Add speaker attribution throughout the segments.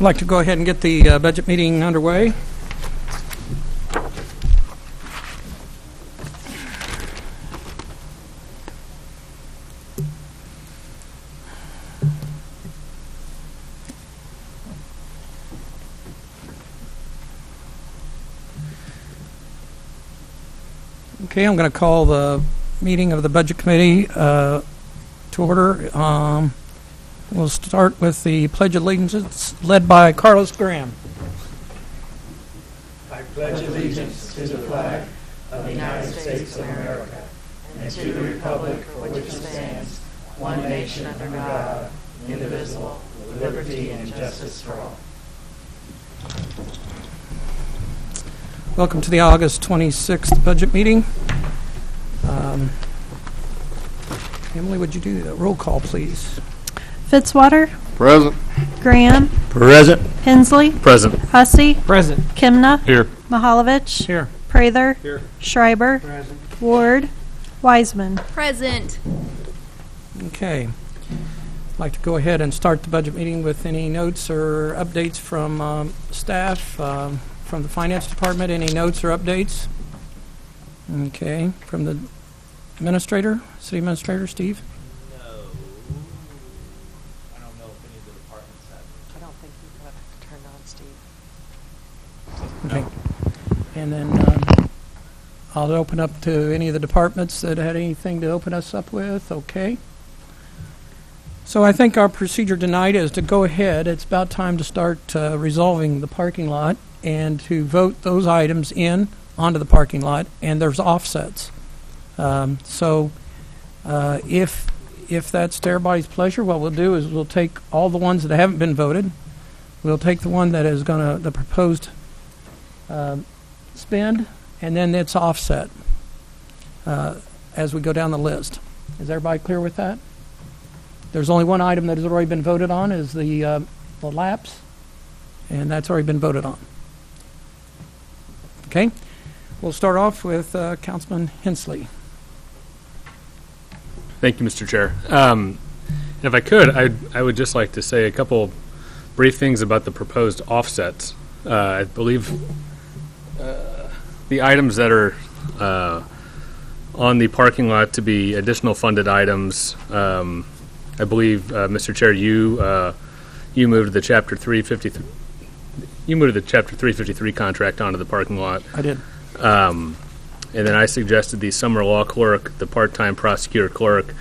Speaker 1: I'd like to go ahead and get the budget meeting underway. Okay, I'm going to call the meeting of the Budget Committee to order. We'll start with the Pledge of Allegiance, led by Carlos Graham.
Speaker 2: I pledge allegiance to the flag of the United States of America and to the republic for which it stands, one nation under God, indivisible, with liberty and justice for all.
Speaker 1: Welcome to the August 26th budget meeting. Emily, would you do the roll call, please?
Speaker 3: Fitzwater.
Speaker 4: Present.
Speaker 3: Graham.
Speaker 4: Present.
Speaker 3: Hensley.
Speaker 4: Present.
Speaker 3: Hussey.
Speaker 1: Present.
Speaker 3: Kimna.
Speaker 4: Here.
Speaker 3: Mahalovich.
Speaker 1: Here.
Speaker 3: Prather.
Speaker 4: Here.
Speaker 3: Schreiber.
Speaker 4: Present.
Speaker 3: Ward. Wiseman.
Speaker 5: Present.
Speaker 1: Okay. I'd like to go ahead and start the budget meeting with any notes or updates from staff, from the Finance Department. Any notes or updates? Okay. From the Administrator, City Administrator, Steve?
Speaker 6: No. I don't know if any of the departments have.
Speaker 7: I don't think you have to turn on, Steve.
Speaker 1: Okay. And then I'll open up to any of the departments that had anything to open us up with. Okay. So I think our procedure tonight is to go ahead. It's about time to start resolving the parking lot and to vote those items in onto the parking lot, and there's offsets. If that's to everybody's pleasure, what we'll do is we'll take all the ones that haven't been voted. We'll take the one that is the proposed spend, and then it's offset as we go down the list. Is everybody clear with that? There's only one item that has already been voted on, is the lapse, and that's already been voted on. Okay? We'll start off with Councilman Hensley.
Speaker 4: Thank you, Mr. Chair. If I could, I would just like to say a couple brief things about the proposed offsets. I believe the items that are on the parking lot to be additional funded items, I believe, Mr. Chair, you moved the Chapter 353. You moved the Chapter 353 contract onto the parking lot.
Speaker 1: I did.
Speaker 4: And then I suggested the summer law clerk, the part-time prosecutor clerk,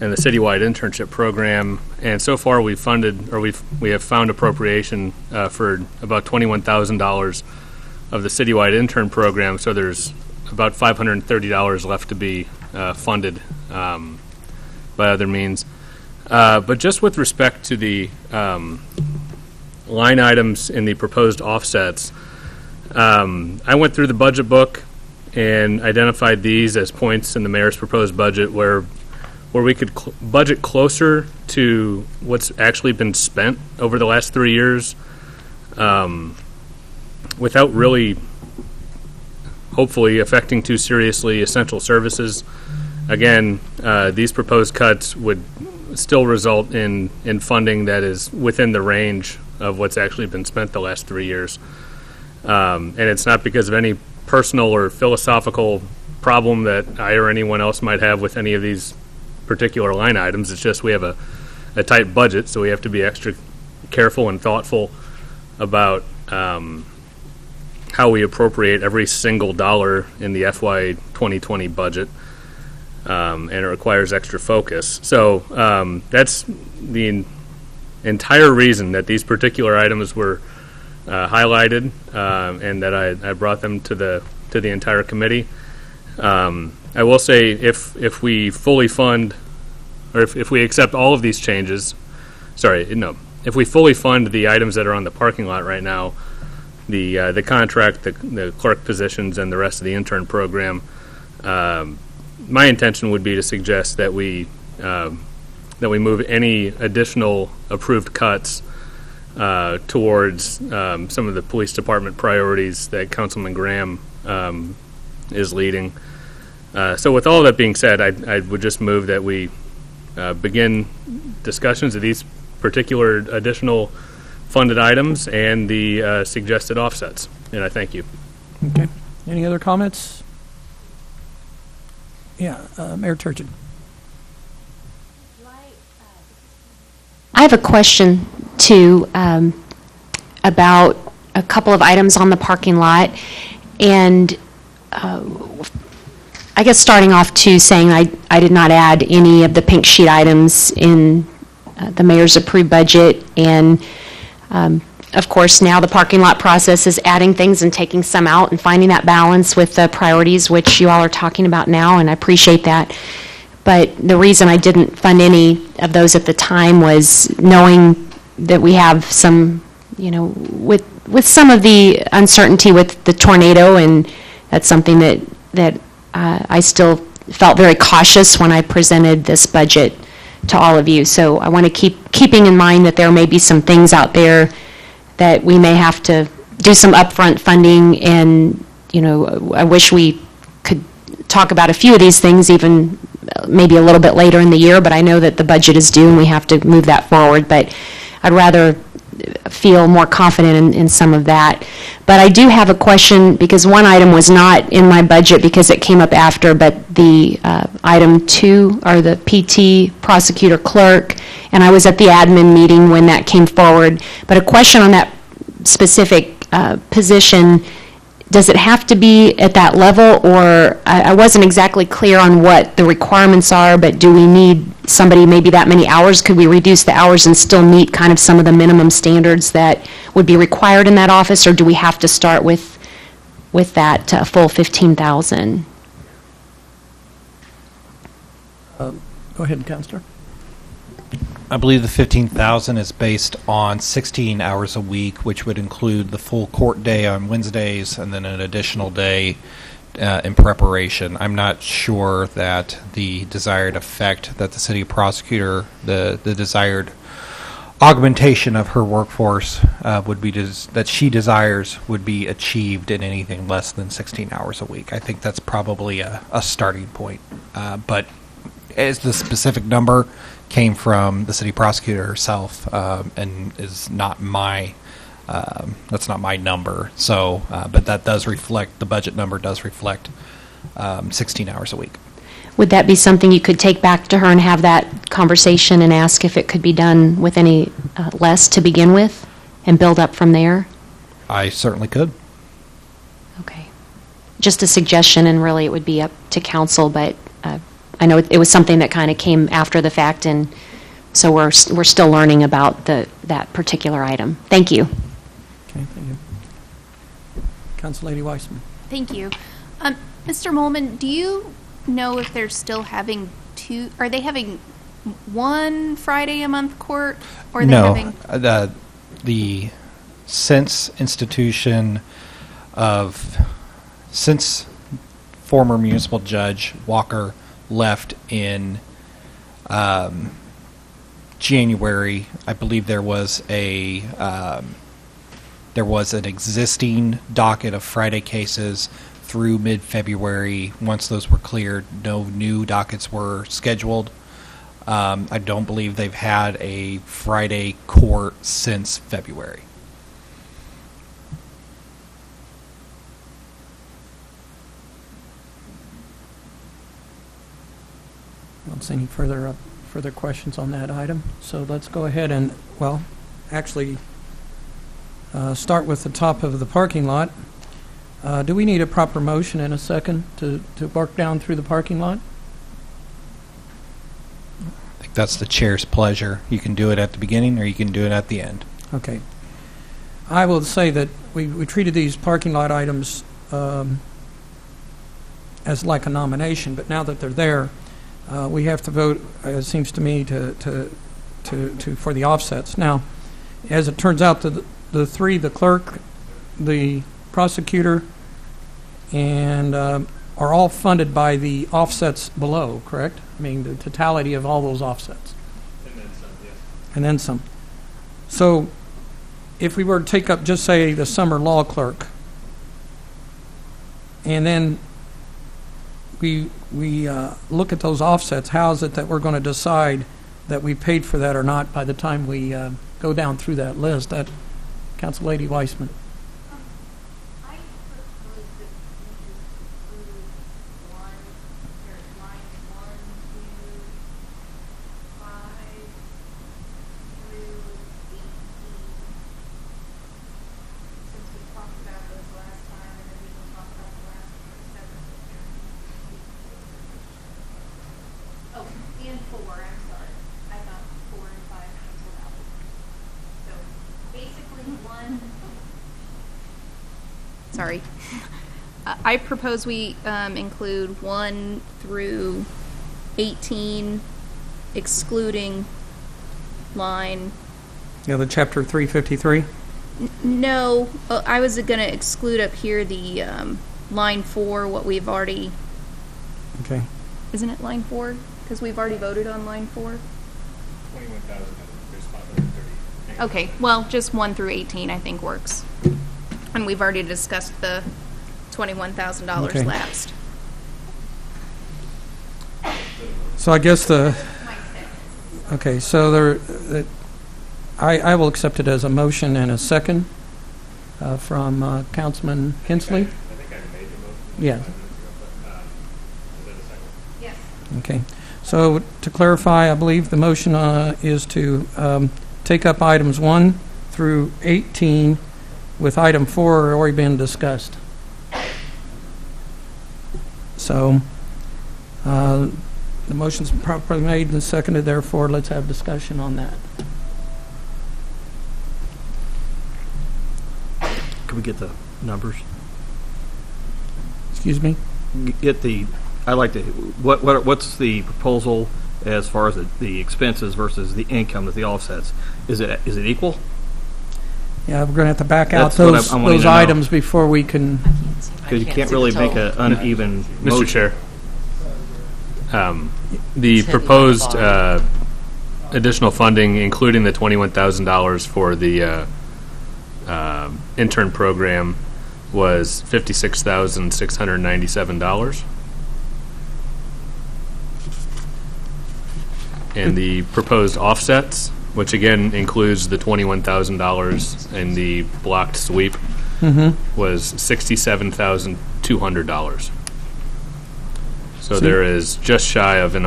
Speaker 4: and the citywide internship program. And so far, we have found appropriation for about $21,000 of the citywide intern program. So there's about $530 left to be funded by other means. But just with respect to the line items in the proposed offsets, I went through the budget book and identified these as points in the mayor's proposed budget where we could budget closer to what's actually been spent over the last 3 years, without really, hopefully, affecting too seriously essential services. Again, these proposed cuts would still result in funding that is within the range of what's actually been spent the last 3 years. And it's not because of any personal or philosophical problem that I or anyone else might have with any of these particular line items. It's just we have a tight budget, so we have to be extra careful and thoughtful about how we appropriate every single dollar in the FY 2020 budget, and it requires extra focus. So that's the entire reason that these particular items were highlighted, and that I brought them to the entire committee. I will say if we fully fund, or if we accept all of these changes, if we fully fund the items that are on the parking lot right now, the contract, the clerk positions, and the rest of the intern program, my intention would be to suggest that we move any additional approved cuts towards some of the police department priorities that Councilman Graham is leading. So with all that being said, I would just move that we begin discussions of these particular additional funded items and the suggested offsets. And I thank you.
Speaker 1: Okay. Any other comments? Yeah, Mayor Turgeon.
Speaker 5: I have a question too about a couple of items on the parking lot, and I guess starting off to saying I did not add any of the pink sheet items in the mayor's approved budget, and of course now the parking lot process is adding things and taking some out and finding that balance with the priorities which you all are talking about now, and I appreciate that. But the reason I didn't fund any of those at the time was knowing that we have some, with some of the uncertainty with the tornado, and that's something that I still felt very cautious when I presented this budget to all of you. So I want to keeping in mind that there may be some things out there that we may have to do some upfront funding, and I wish we could talk about a few of these things even maybe a little bit later in the year, but I know that the budget is due and we have to move that forward. But I'd rather feel more confident in some of that. But I do have a question, because one item was not in my budget because it came up after, but the item 2, or the PT prosecutor clerk, and I was at the admin meeting when that came forward. But a question on that specific position: does it have to be at that level, or I wasn't exactly clear on what the requirements are, but do we need somebody maybe that many hours? Could we reduce the hours and still meet kind of some of the minimum standards that would be required in that office, or do we have to start with that full 15,000?
Speaker 1: Go ahead, Counselor.
Speaker 6: I believe the 15,000 is based on 16 hours a week, which would include the full court day on Wednesdays and then an additional day in preparation. I'm not sure that the desired effect that the city prosecutor, the desired augmentation of her workforce would be that she desires would be achieved in anything less than 16 hours a week. I think that's probably a starting point. But as the specific number came from the city prosecutor herself, and is not my, that's not my number. So, but that does reflect, the budget number does reflect 16 hours a week.
Speaker 5: Would that be something you could take back to her and have that conversation and ask if it could be done with any less to begin with and build up from there?
Speaker 6: I certainly could.
Speaker 5: Okay. Just a suggestion, and really it would be up to council, but I know it was something that kind of came after the fact, and so we're still learning about that particular item. Thank you.
Speaker 1: Okay, thank you. Council Lady Weissman.
Speaker 8: Thank you. Mr. Molman, do you know if they're still having are they having one Friday a month court, or are they having?
Speaker 6: No, the since former municipal judge Walker left in January, I believe there was an existing docket of Friday cases through mid-February. Once those were cleared, no new dockets were scheduled. I don't believe they've had a Friday court since February.
Speaker 1: I don't see any further questions on that item. So let's go ahead and, well, actually start with the top of the parking lot. Do we need a proper motion in a second to work down through the parking lot?
Speaker 6: I think that's the chair's pleasure. You can do it at the beginning or you can do it at the end.
Speaker 1: Okay. I will say that we treated these parking lot items as like a nomination, but now that they're there, we have to vote, it seems to me, for the offsets. Now, as it turns out, the three, the clerk, the prosecutor, and are all funded by the offsets below, correct? I mean, the totality of all those offsets.
Speaker 4: And then some, yes.
Speaker 1: And then some. So, if we were to take up, just say, the summer law clerk, and then we look at those offsets, how is it that we're going to decide that we paid for that or not by the time we go down through that list. Council Lady Weissman.
Speaker 9: I propose that we include line 1 through 5 through 18. Since we talked about those last time, and then we can talk about the last seven. Oh, and 4, I'm sorry. I thought 4 and 5 canceled out. So basically 1.
Speaker 8: Sorry. I propose we include 1 through 18, excluding line.
Speaker 1: Yeah, the chapter 353.
Speaker 8: No, I was going to exclude up here the line 4, what we've already.
Speaker 1: Okay.
Speaker 8: Isn't it line 4? Because we've already voted on line 4.
Speaker 4: 21,000. There's 530.
Speaker 8: Okay, well, just 1 through 18, I think works. And we've already discussed the $21,000
Speaker 1: Okay.
Speaker 8: lapsed.
Speaker 1: So I guess okay, so I will accept it as a motion and a second from Councilman Hensley.
Speaker 4: I think I made the motion.
Speaker 1: Yeah.
Speaker 4: 5 minutes ago, but, is that a second?
Speaker 9: Yes.
Speaker 1: Okay. So to clarify, I believe the motion is to take up items 1 through 18 with item 4 already been discussed. So the motion's properly made and seconded, therefore let's have discussion on that.
Speaker 7: Can we get the numbers?
Speaker 1: Excuse me?
Speaker 7: Get the, I like to, what's the proposal as far as the expenses versus the income with the offsets? Is it equal?
Speaker 1: Yeah, we're going to have to back out
Speaker 7: That's what
Speaker 1: those
Speaker 7: I'm wanting
Speaker 1: those
Speaker 7: to know.
Speaker 1: items before we can.
Speaker 7: Because you can't really make an uneven
Speaker 4: Mr.
Speaker 7: motion.
Speaker 4: Chair, the proposed additional funding, including the $21,000 for the intern program, was $56,697. And the proposed offsets, which again includes the $21,000 in the blocked sweep, was $67,200. So there is just shy of an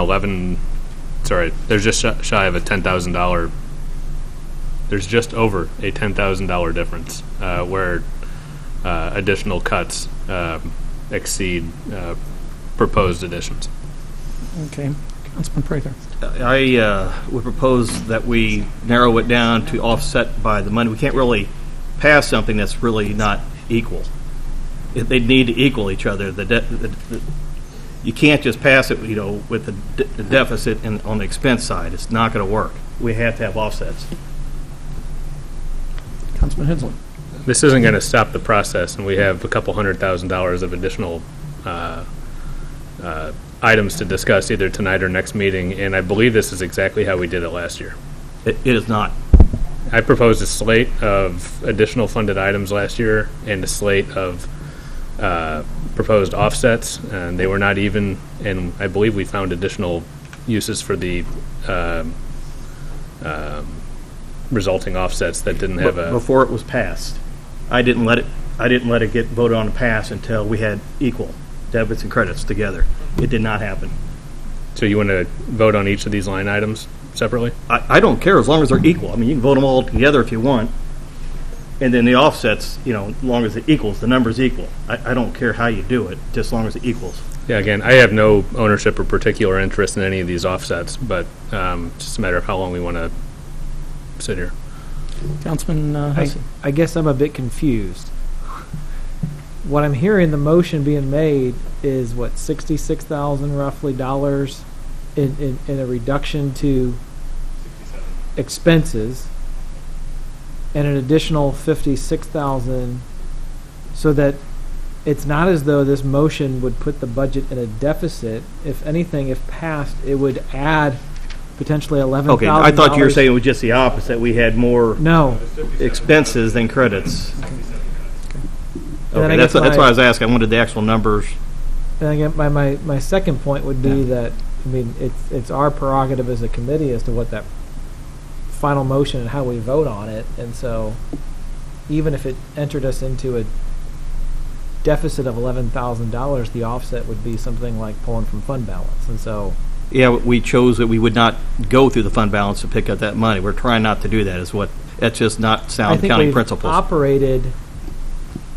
Speaker 4: there's just shy of a $10,000. There's just over a $10,000 difference where additional cuts exceed proposed additions.
Speaker 1: Okay. Councilman Prather.
Speaker 7: I would propose that we narrow it down to offset by the money. We can't really pass something that's really not equal. They need to equal each other. You can't just pass it, with the deficit on the expense side. It's not going to work. We have to have offsets.
Speaker 1: Councilman Hensley.
Speaker 4: This isn't going to stop the process, and we have a couple $100,000 of additional items to discuss either tonight or next meeting, and I believe this is exactly how we did it last year.
Speaker 7: It is not.
Speaker 4: I proposed a slate of additional funded items last year and a slate of proposed offsets, and they were not even, and I believe we found additional uses for the resulting offsets that didn't have a...
Speaker 7: Before it was passed, I didn't let it get voted on and pass until we had equal debits and credits together. It did not happen.
Speaker 4: So you want to vote on each of these line items separately?
Speaker 7: I don't care as long as they're equal. I mean, you can vote them all together if you want. And then the offsets, as long as it equals, the number's equal. I don't care how you do it, just as long as it equals.
Speaker 4: Yeah, again, I have no ownership or particular interest in any of these offsets, but it's just a matter of how long we want to sit here.
Speaker 1: Councilman Hussey.
Speaker 10: I guess I'm a bit confused. What I'm hearing the motion being made is what, 66,000 roughly dollars in a reduction to expenses, and an additional 56,000, so that it's not as though this motion would put the budget in a deficit. If anything, if passed, it would add potentially $11,000.
Speaker 7: Okay, I thought you were saying it was just the opposite. We had more
Speaker 10: No.
Speaker 7: expenses than credits.
Speaker 10: then
Speaker 7: Okay,
Speaker 10: I
Speaker 7: that's
Speaker 10: guess
Speaker 7: why
Speaker 10: my-
Speaker 7: I was asking. I wanted the actual numbers.
Speaker 10: And again, my second point would be that, I mean, it's our prerogative as a committee as to what that final motion and how we vote on it. And so even if it entered us into a deficit of $11,000, the offset would be something like pulling from fund balance. And so
Speaker 7: Yeah, we chose that we would not go through the fund balance to pick up that money. We're trying not to do that. That's just not
Speaker 10: I
Speaker 7: sound
Speaker 10: think
Speaker 7: accounting
Speaker 10: we've
Speaker 7: principles.
Speaker 10: operated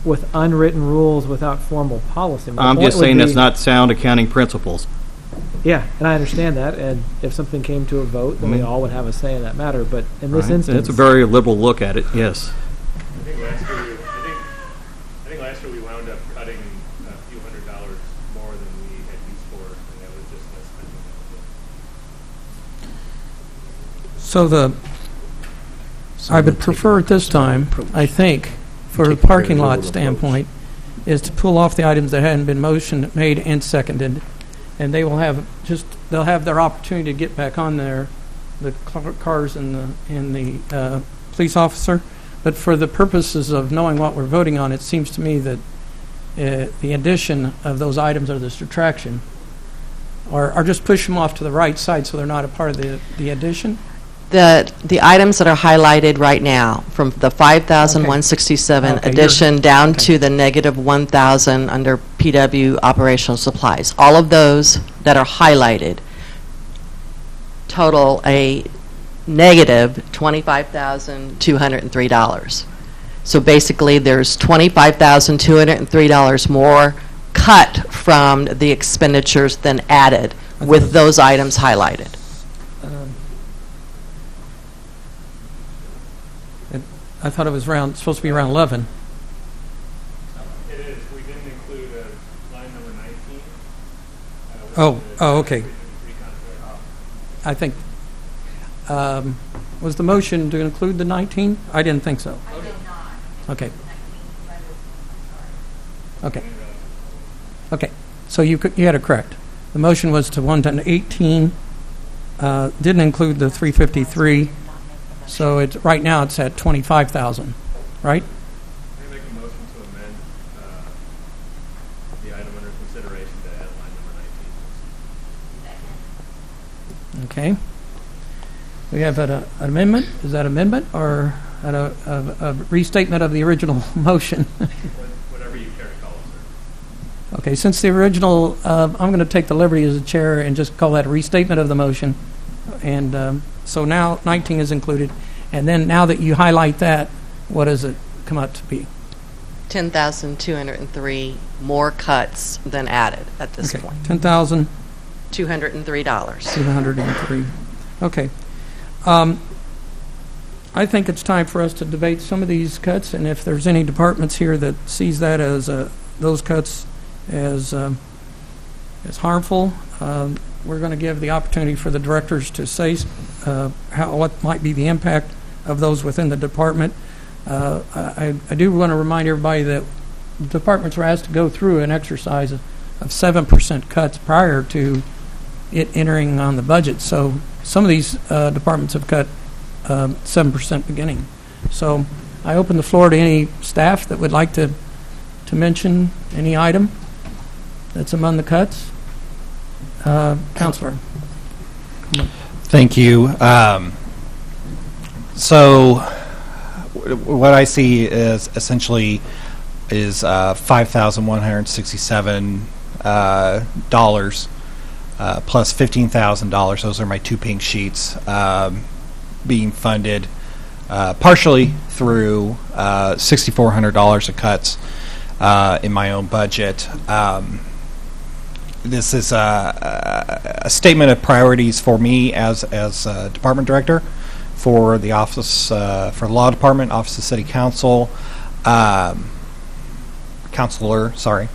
Speaker 10: with unwritten rules without formal policy. My
Speaker 7: I'm
Speaker 10: point
Speaker 7: just
Speaker 10: would
Speaker 7: saying that's
Speaker 10: be-
Speaker 7: not sound accounting principles.
Speaker 10: Yeah, and I understand that, and if something came to a vote, then we all would have a say in that matter, but in this
Speaker 7: Right?
Speaker 10: instance...
Speaker 7: It's a very liberal look at it, yes.
Speaker 4: I think last year we wound up cutting a few $100s more than we had used for, and that was just less spending.
Speaker 1: I would prefer at this time, I think, for a parking lot standpoint, is to pull off the items that hadn't been motioned, made, and seconded, and they will have they'll have their opportunity to get back on there, the cars and the police officer. But for the purposes of knowing what we're voting on, it seems to me that the addition of those items or the subtraction, or just push them off to the right side so they're not a part of the addition.
Speaker 2: The items that are highlighted right now, from the 5,167
Speaker 1: Okay,
Speaker 2: addition down to the negative 1,000 under PW operational supplies, all of those that are highlighted total a negative $25,203. So basically, there's $25,203 more cut from the expenditures than added with those items highlighted.
Speaker 1: I thought it was supposed to be around 11.
Speaker 4: It is. We didn't include line number 19.
Speaker 1: Okay. I think, was the motion to include the 19? I didn't think so.
Speaker 9: I did not.
Speaker 1: Okay.
Speaker 9: 19,
Speaker 1: Okay. Okay. So you had it correct. The motion was to 118, didn't include the 353. So right now it's at 25,000, right?
Speaker 4: Can I make a motion to amend the item under consideration to add line number 19?
Speaker 1: Okay. We have an amendment. Is that amendment or a restatement of the original motion?
Speaker 4: Whatever you care to call it, sir.
Speaker 1: Okay, since the original, I'm going to take the liberty as a chair and just call that a restatement of the motion. And so now 19 is included. And then now that you highlight that, what does it come out to be?
Speaker 2: 10,203 more cuts than added at this
Speaker 1: Okay,
Speaker 2: point.
Speaker 1: $10,203.
Speaker 2: $203.
Speaker 1: Okay. I think it's time for us to debate some of these cuts, and if there's any departments here that sees that as those cuts as harmful, we're going to give the opportunity for the directors to say what might be the impact of those within the department. I do want to remind everybody that departments were asked to go through an exercise of 7% cuts prior to it entering on the budget. So some of these departments have cut 7% beginning. So I open the floor to any staff that would like to mention any item that's among the cuts. Counselor.
Speaker 6: Thank you. So what I see is essentially is $5,167 plus $15,000. Those are my two pink sheets being funded partially through $6,400 of cuts in my own budget. This is a statement of priorities for me as a department director for the office for the law department, office of city council, counselor. Sorry,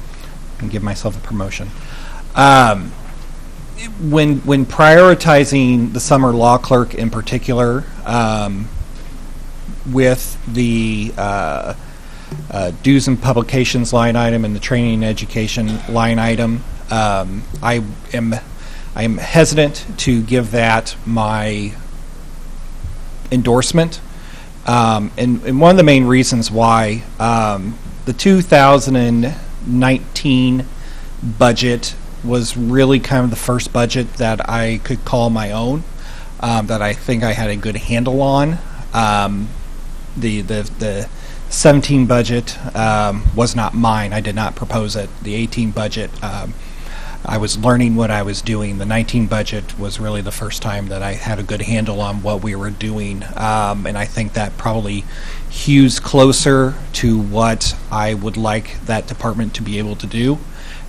Speaker 6: and give myself a promotion. When prioritizing the summer law clerk in particular, with the dues and publications line item and the training and education line item, I am hesitant to give that my endorsement, and one of the main reasons why the 2019 budget was really kind of the first budget that I could call my own. that I think I had a good handle on. The 17 budget was not mine. I did not propose it. The 18 budget, I was learning what I was doing. The 19 budget was really the first time that I had a good handle on what we were doing, and I think that probably hews closer to what I would like that department to be able to do.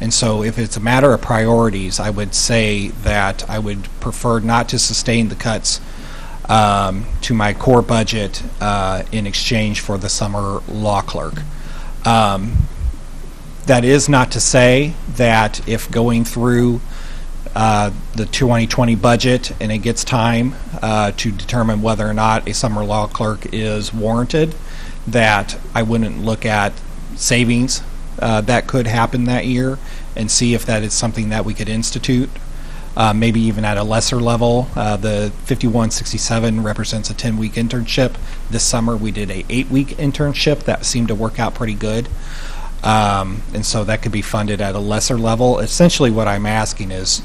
Speaker 6: And so if it's a matter of priorities, I would say that I would prefer not to sustain the cuts to my core budget in exchange for the summer law clerk. That is not to say that if going through the 2020 budget and it gets time to determine whether or not a summer law clerk is warranted, that I wouldn't look at savings that could happen that year and see if that is something that we could institute. Maybe even at a lesser level. The 5167 represents a 10-week internship. This summer we did a 8-week internship that seemed to work out pretty good. And so that could be funded at a lesser level. Essentially what I'm asking is,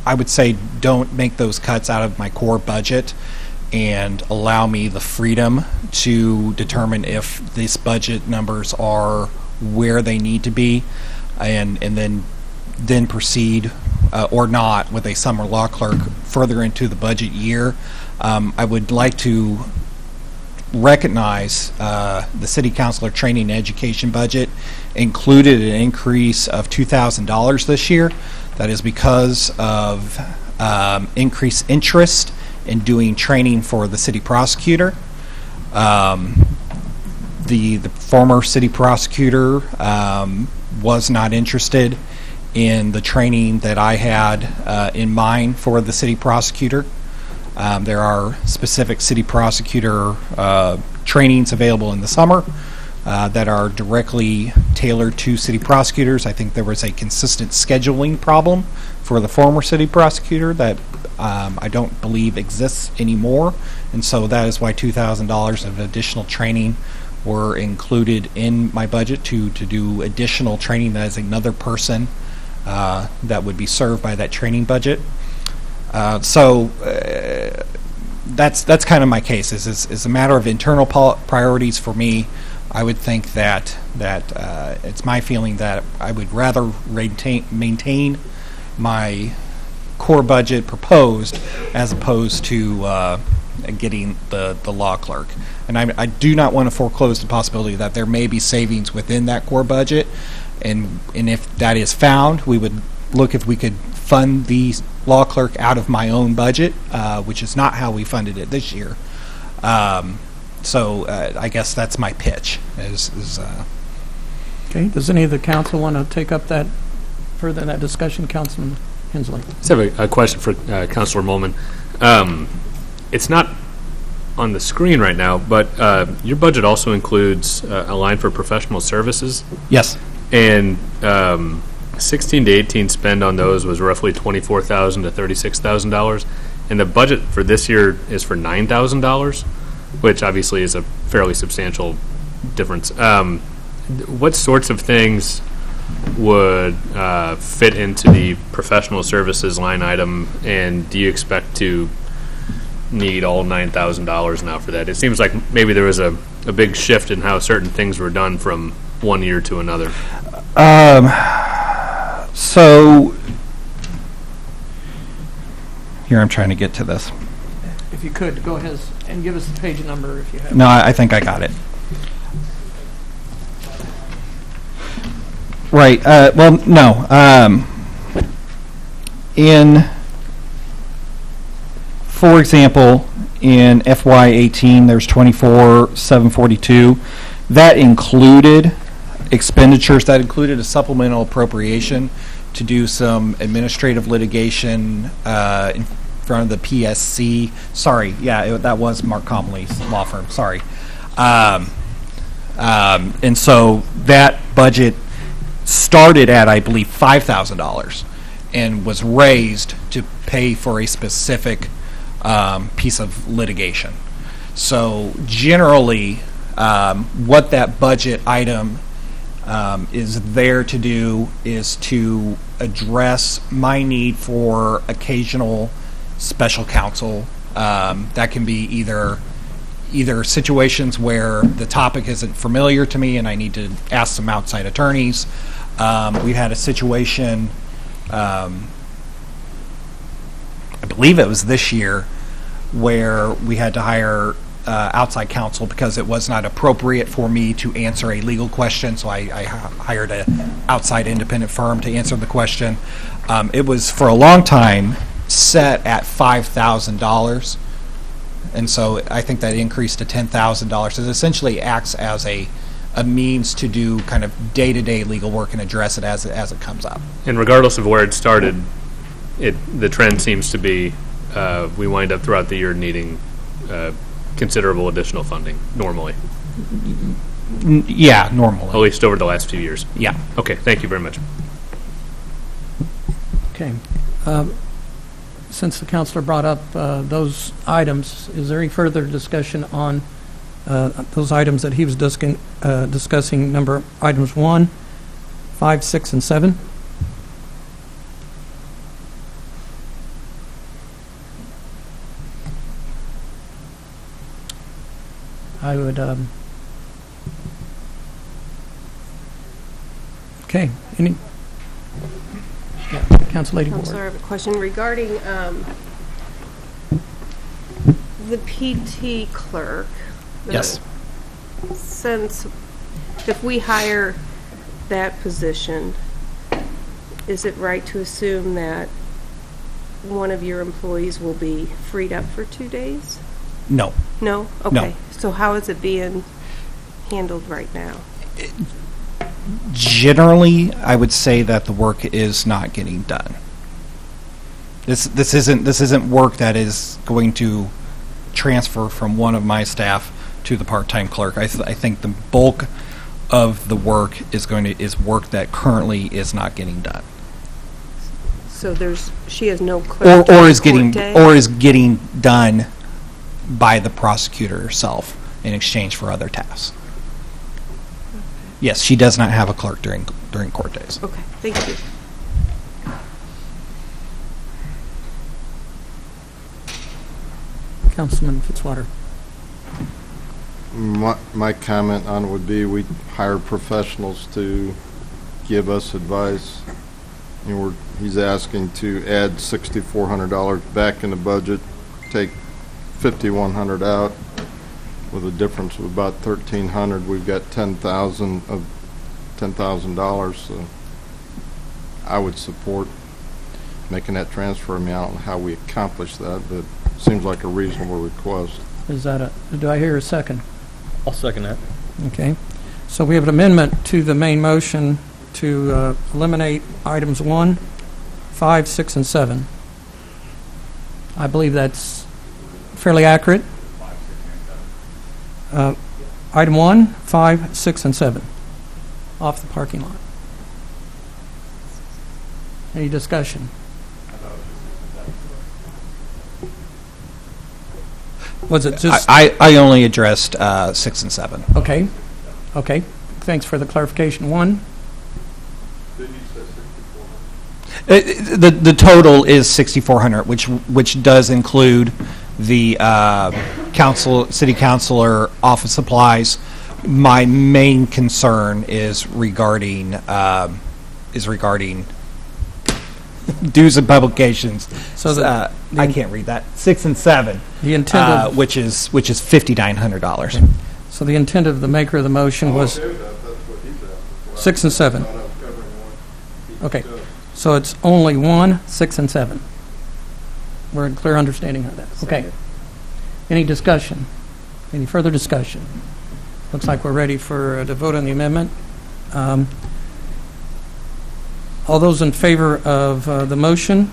Speaker 6: I would say don't make those cuts out of my core budget and allow me the freedom to determine if these budget numbers are where they need to be, and then proceed or not with a summer law clerk further into the budget year. I would like to recognize the City Councilor Training and Education budget included an increase of $2,000 this year. That is because of increased interest in doing training for the city prosecutor. The former city prosecutor was not interested in the training that I had in mind for the city prosecutor. There are specific city prosecutor trainings available in the summer that are directly tailored to city prosecutors. I think there was a consistent scheduling problem for the former city prosecutor that I don't believe exists anymore, and so that is why $2,000 of additional training were included in my budget to do additional training. That is another person that would be served by that training budget. So that's kind of my case. Is a matter of internal priorities for me. I would think that it's my feeling that I would rather maintain my core budget proposed as opposed to getting the law clerk. And I do not want to foreclose the possibility that there may be savings within that core budget, and if that is found, we would look if we could fund the law clerk out of my own budget, which is not how we funded it this year. So I guess that's my pitch.
Speaker 1: Okay. Does any of the council want to take up that further that discussion, Councilman Hensley?
Speaker 4: I just have a question for Councilor Molman. It's not on the screen right now, but your budget also includes a line for professional services.
Speaker 6: Yes.
Speaker 4: And 16 to 18 spend on those was roughly $24,000 to $36,000, and the budget for this year is for $9,000, which obviously is a fairly substantial difference. What sorts of things would fit into the professional services line item, and do you expect to need all $9,000 now for that? It seems like maybe there was a big shift in how certain things were done from one year to another.
Speaker 6: So here I'm trying to get to this.
Speaker 1: If you could, go ahead and give us the page number if you have.
Speaker 6: No, I think I got it. Right. Well, no. For example, in FY18, there's 24,742. That included expenditures. That included a supplemental appropriation to do some administrative litigation in front of the PSC. Sorry, yeah, that was Mark Comley's law firm. Sorry. And so that budget started at, I believe, $5,000 and was raised to pay for a specific piece of litigation. So generally, what that budget item is there to do is to address my need for occasional special counsel. That can be either situations where the topic isn't familiar to me and I need to ask some outside attorneys. We had a situation, I believe it was this year, where we had to hire outside counsel because it was not appropriate for me to answer a legal question, so I hired an outside independent firm to answer the question. It was, for a long time, set at $5,000, and so I think that increased to $10,000. It essentially acts as a means to do kind of day-to-day legal work and address it as it comes up.
Speaker 4: And regardless of where it started, the trend seems to be we wind up throughout the year needing considerable additional funding, normally,
Speaker 6: Yeah, normally.
Speaker 4: at least over the last few years.
Speaker 6: Yeah.
Speaker 4: Okay, thank you very much.
Speaker 1: Okay. Since the counselor brought up those items, is there any further discussion on those items that he was discussing, number items 1, 5, 6, and 7? I would, okay, any, yeah, Council Lady
Speaker 11: Counselor, I
Speaker 1: Ward.
Speaker 11: have a question regarding the PT clerk.
Speaker 6: Yes.
Speaker 11: Since if we hire that position, is it right to assume that one of your employees will be freed up for 2 days?
Speaker 6: No.
Speaker 11: No?
Speaker 6: No.
Speaker 11: Okay. So how is it being handled right now?
Speaker 6: Generally, I would say that the work is not getting done. This isn't work that is going to transfer from one of my staff to the part-time clerk. I think the bulk of the work is work that currently is not getting done,
Speaker 11: So she has no clerk
Speaker 6: or is
Speaker 11: during
Speaker 6: getting
Speaker 11: court day?
Speaker 6: getting done by the prosecutor herself in exchange for other tasks. Yes, she does not have a clerk during court days.
Speaker 11: Okay, thank you.
Speaker 1: Councilman Fitzwater.
Speaker 12: My comment on it would be we hire professionals to give us advice. And he's asking to add $6,400 back in the budget, take $5,100 out, with a difference of about $1,300. We've got $10,000. So I would support making that transfer. I mean, I don't know how we accomplish that, but it seems like a reasonable request.
Speaker 1: Do I hear a second?
Speaker 7: I'll second that.
Speaker 1: Okay. So we have an amendment to the main motion to eliminate items 1, 5, 6, and 7. I believe that's fairly accurate. Item 1, 5, 6, and 7 off the parking lot. Any discussion? Was it just...
Speaker 6: I only addressed 6 and 7.
Speaker 1: Okay. Okay. Thanks for the clarification. 1?
Speaker 6: The total is $6,400, which does include the city councilor office supplies. My main concern is regarding dues and publications.
Speaker 1: So
Speaker 6: I can't read that. 6 and 7.
Speaker 1: The intent of
Speaker 6: which is $5,900.
Speaker 1: So the intent of the maker of the motion was 6 and 7. Okay. So it's only 1, 6, and 7. We're in clear understanding of that. Okay. Any discussion? Any further discussion? Looks like we're ready to vote on the amendment. All those in favor of the motion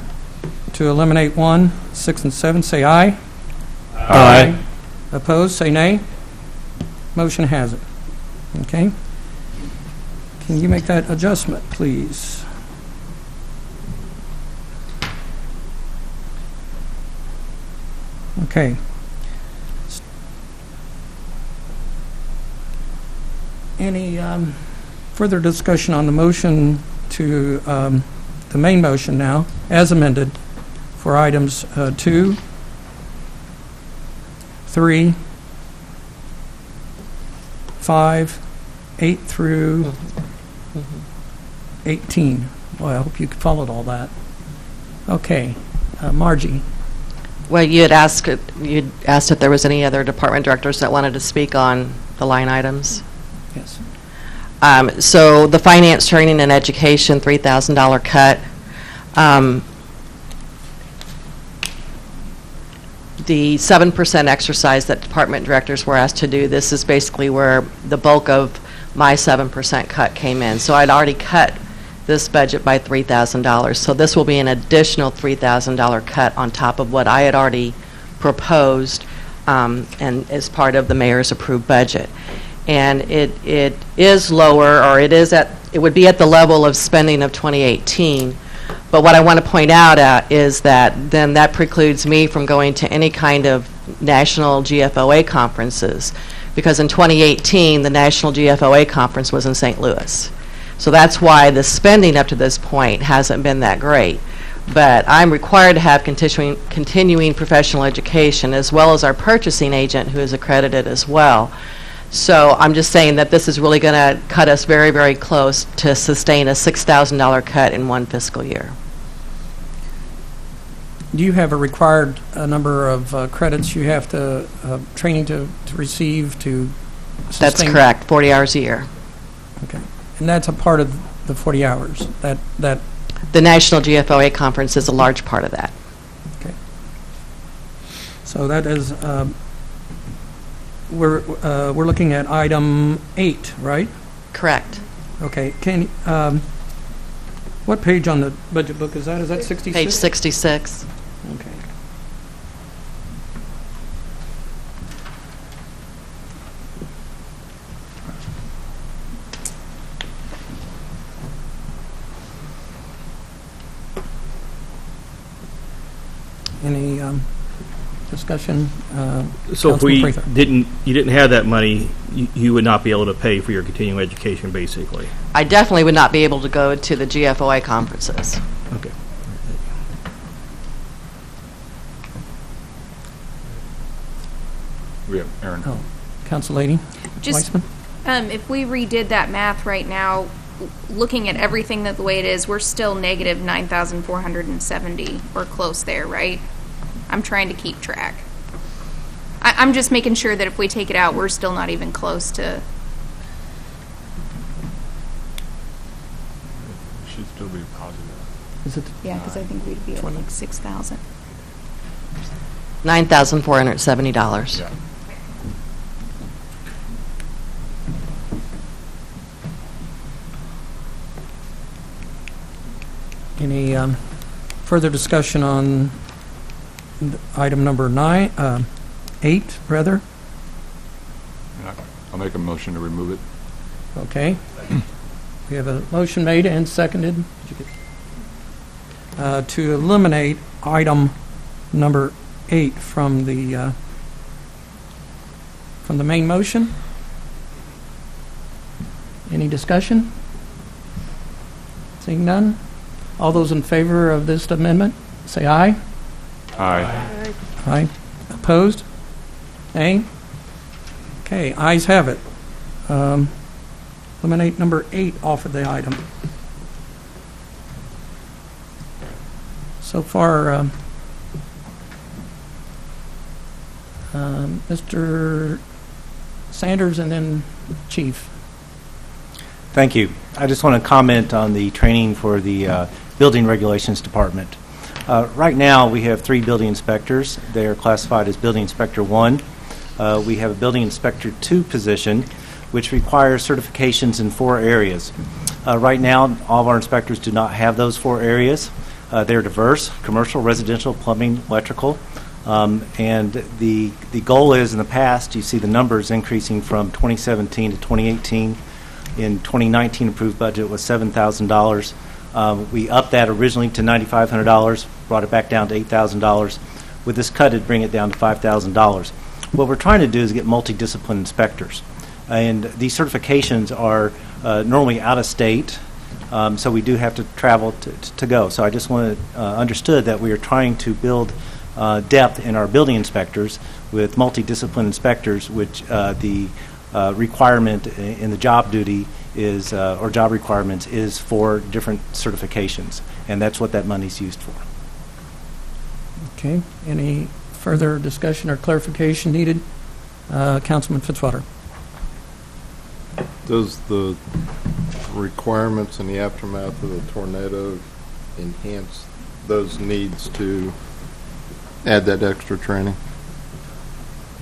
Speaker 1: to eliminate 1, 6, and 7, say aye.
Speaker 6: Aye.
Speaker 1: Opposed, say nay. Motion has it. Okay. Can you make that adjustment, please? Okay. Any further discussion on the motion to the main motion now, as amended, for items 2, 3, 5, 8 through 18. Boy, I hope you followed all that. Okay, Margie.
Speaker 13: Well, you'd asked if there was any other department directors that wanted to speak on the line items.
Speaker 1: Yes.
Speaker 13: So the finance, training, and education, $3,000 cut. The 7% exercise that department directors were asked to do, this is basically where the bulk of my 7% cut came in. So I'd already cut this budget by $3,000. So this will be an additional $3,000 cut on top of what I had already proposed and as part of the mayor's approved budget. And it is lower, or it would be at the level of spending of 2018. But what I want to point out is that then that precludes me from going to any kind of national GFOA conferences, because in 2018, the national GFOA conference was in St. Louis. So that's why the spending up to this point hasn't been that great. But I'm required to have continuing professional education, as well as our purchasing agent, who is accredited as well. So I'm just saying that this is really going to cut us very, very close to sustain a $6,000 cut in one fiscal year.
Speaker 1: Do you have a required number of credits you have to, training to receive to sustain?
Speaker 13: That's correct, 40 hours a year.
Speaker 1: Okay. And that's a part of the 40 hours?
Speaker 13: The National GFOA Conference is a large part of that.
Speaker 1: Okay. So that is, we're looking at item 8, right?
Speaker 13: Correct.
Speaker 1: Okay. What page on the budget book is that? Is that 66?
Speaker 13: Page 66.
Speaker 1: Okay. Any discussion?
Speaker 7: So if we
Speaker 1: Councilman
Speaker 7: you didn't have that money, you would not be able to pay for your continuing education, basically.
Speaker 13: I definitely would not be able to go to the GFOA conferences.
Speaker 7: Okay.
Speaker 14: We have Aaron.
Speaker 1: Oh, Council Lady
Speaker 8: Just,
Speaker 1: Weissman?
Speaker 8: if we redid that math right now, looking at everything the way it is, we're still negative 9,470 or close there, right? I'm trying to keep track. I'm just making sure that if we take it out, we're still not even close to.
Speaker 14: It should still be positive.
Speaker 1: Is it?
Speaker 8: Yeah, because I think we'd be at like 6,000.
Speaker 13: $9,470.
Speaker 14: Yeah.
Speaker 1: Any further discussion on item number 8, rather?
Speaker 14: I'll make a motion to remove it.
Speaker 1: Okay. We have a motion made and seconded to eliminate item number 8 from the main motion. Any discussion? Seeing none? All those in favor of this amendment, say aye.
Speaker 14: Aye.
Speaker 1: Aye. Opposed? Nay? Okay, ayes have it. Eliminate number 8 off of the item. So far, Mr. Sanders and then Chief.
Speaker 15: Thank you. I just want to comment on the training for the Building Regulations Department. Right now, we have 3 building inspectors. They are classified as Building Inspector 1. We have a Building Inspector 2 position, which requires certifications in 4 areas. Right now, all of our inspectors do not have those 4 areas. They're diverse: commercial, residential, plumbing, electrical. And the goal is, in the past, you see the numbers increasing from 2017 to 2018. In 2019, approved budget was $7,000. We upped that originally to $9,500, brought it back down to $8,000. With this cut, it'd bring it down to $5,000. What we're trying to do is get multidiscipline inspectors. And these certifications are normally out of state. So we do have to travel to go. So I just wanted understood that we are trying to build depth in our building inspectors with multidiscipline inspectors, which the requirement in the job duty is, or job requirements is for different certifications, and that's what that money's used for.
Speaker 1: Okay. Any further discussion or clarification needed? Councilman Fitzwater.
Speaker 12: Does the requirements in the aftermath of the tornado enhance those needs to add that extra training?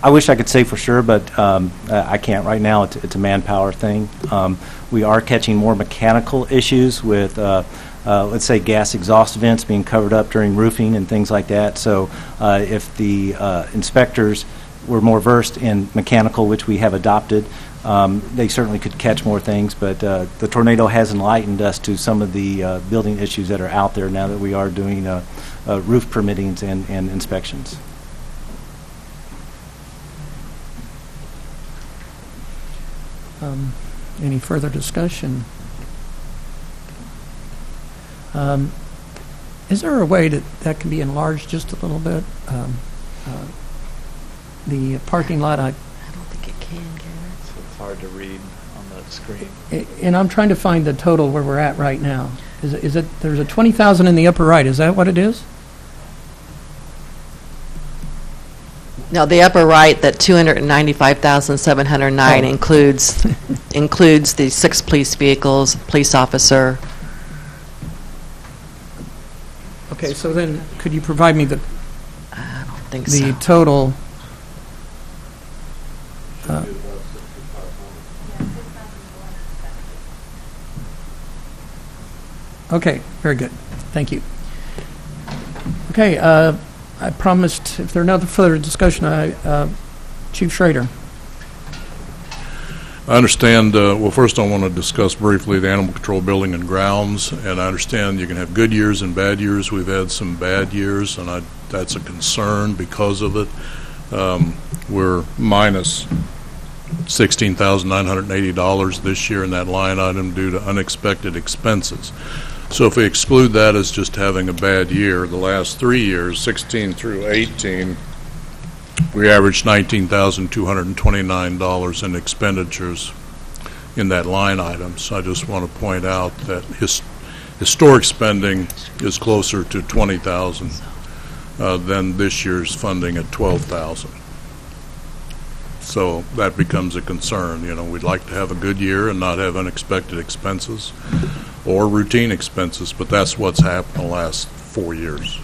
Speaker 15: I wish I could say for sure, but I can't right now. It's a manpower thing. We are catching more mechanical issues with, let's say, gas exhaust vents being covered up during roofing and things like that. So if the inspectors were more versed in mechanical, which we have adopted, they certainly could catch more things. But the tornado has enlightened us to some of the building issues that are out there now that we are doing roof permittings and inspections.
Speaker 1: Any further discussion? Is there a way that can be enlarged just a little bit? The parking lot,
Speaker 13: I don't think it can, Garrett.
Speaker 2: It's hard to read on the screen.
Speaker 1: and I'm trying to find the total where we're at right now. Is it there's a 20,000 in the upper right? Is that what it is?
Speaker 13: No, the upper right, that 295,709 includes the 6 police vehicles, police officer.
Speaker 1: Okay, so then could you provide me the
Speaker 13: I don't think so.
Speaker 1: total? Okay, very good. Thank you. Okay, I promised, if there are no further discussion, Chief Schrader.
Speaker 16: I understand, well, first I want to discuss briefly the animal control building and grounds, and I understand you can have good years and bad years. We've had some bad years, and that's a concern because of it. We're minus $16,980 this year in that line item due to unexpected expenses. So if we exclude that as just having a bad year, the last 3 years, 16 through 18, we averaged $19,229 in expenditures in that line item. So I just want to point out that historic spending is closer to $20,000 than this year's funding at $12,000. So that becomes a concern. You know, we'd like to have a good year and not have unexpected expenses or routine expenses, but that's what's happened the last 4 years.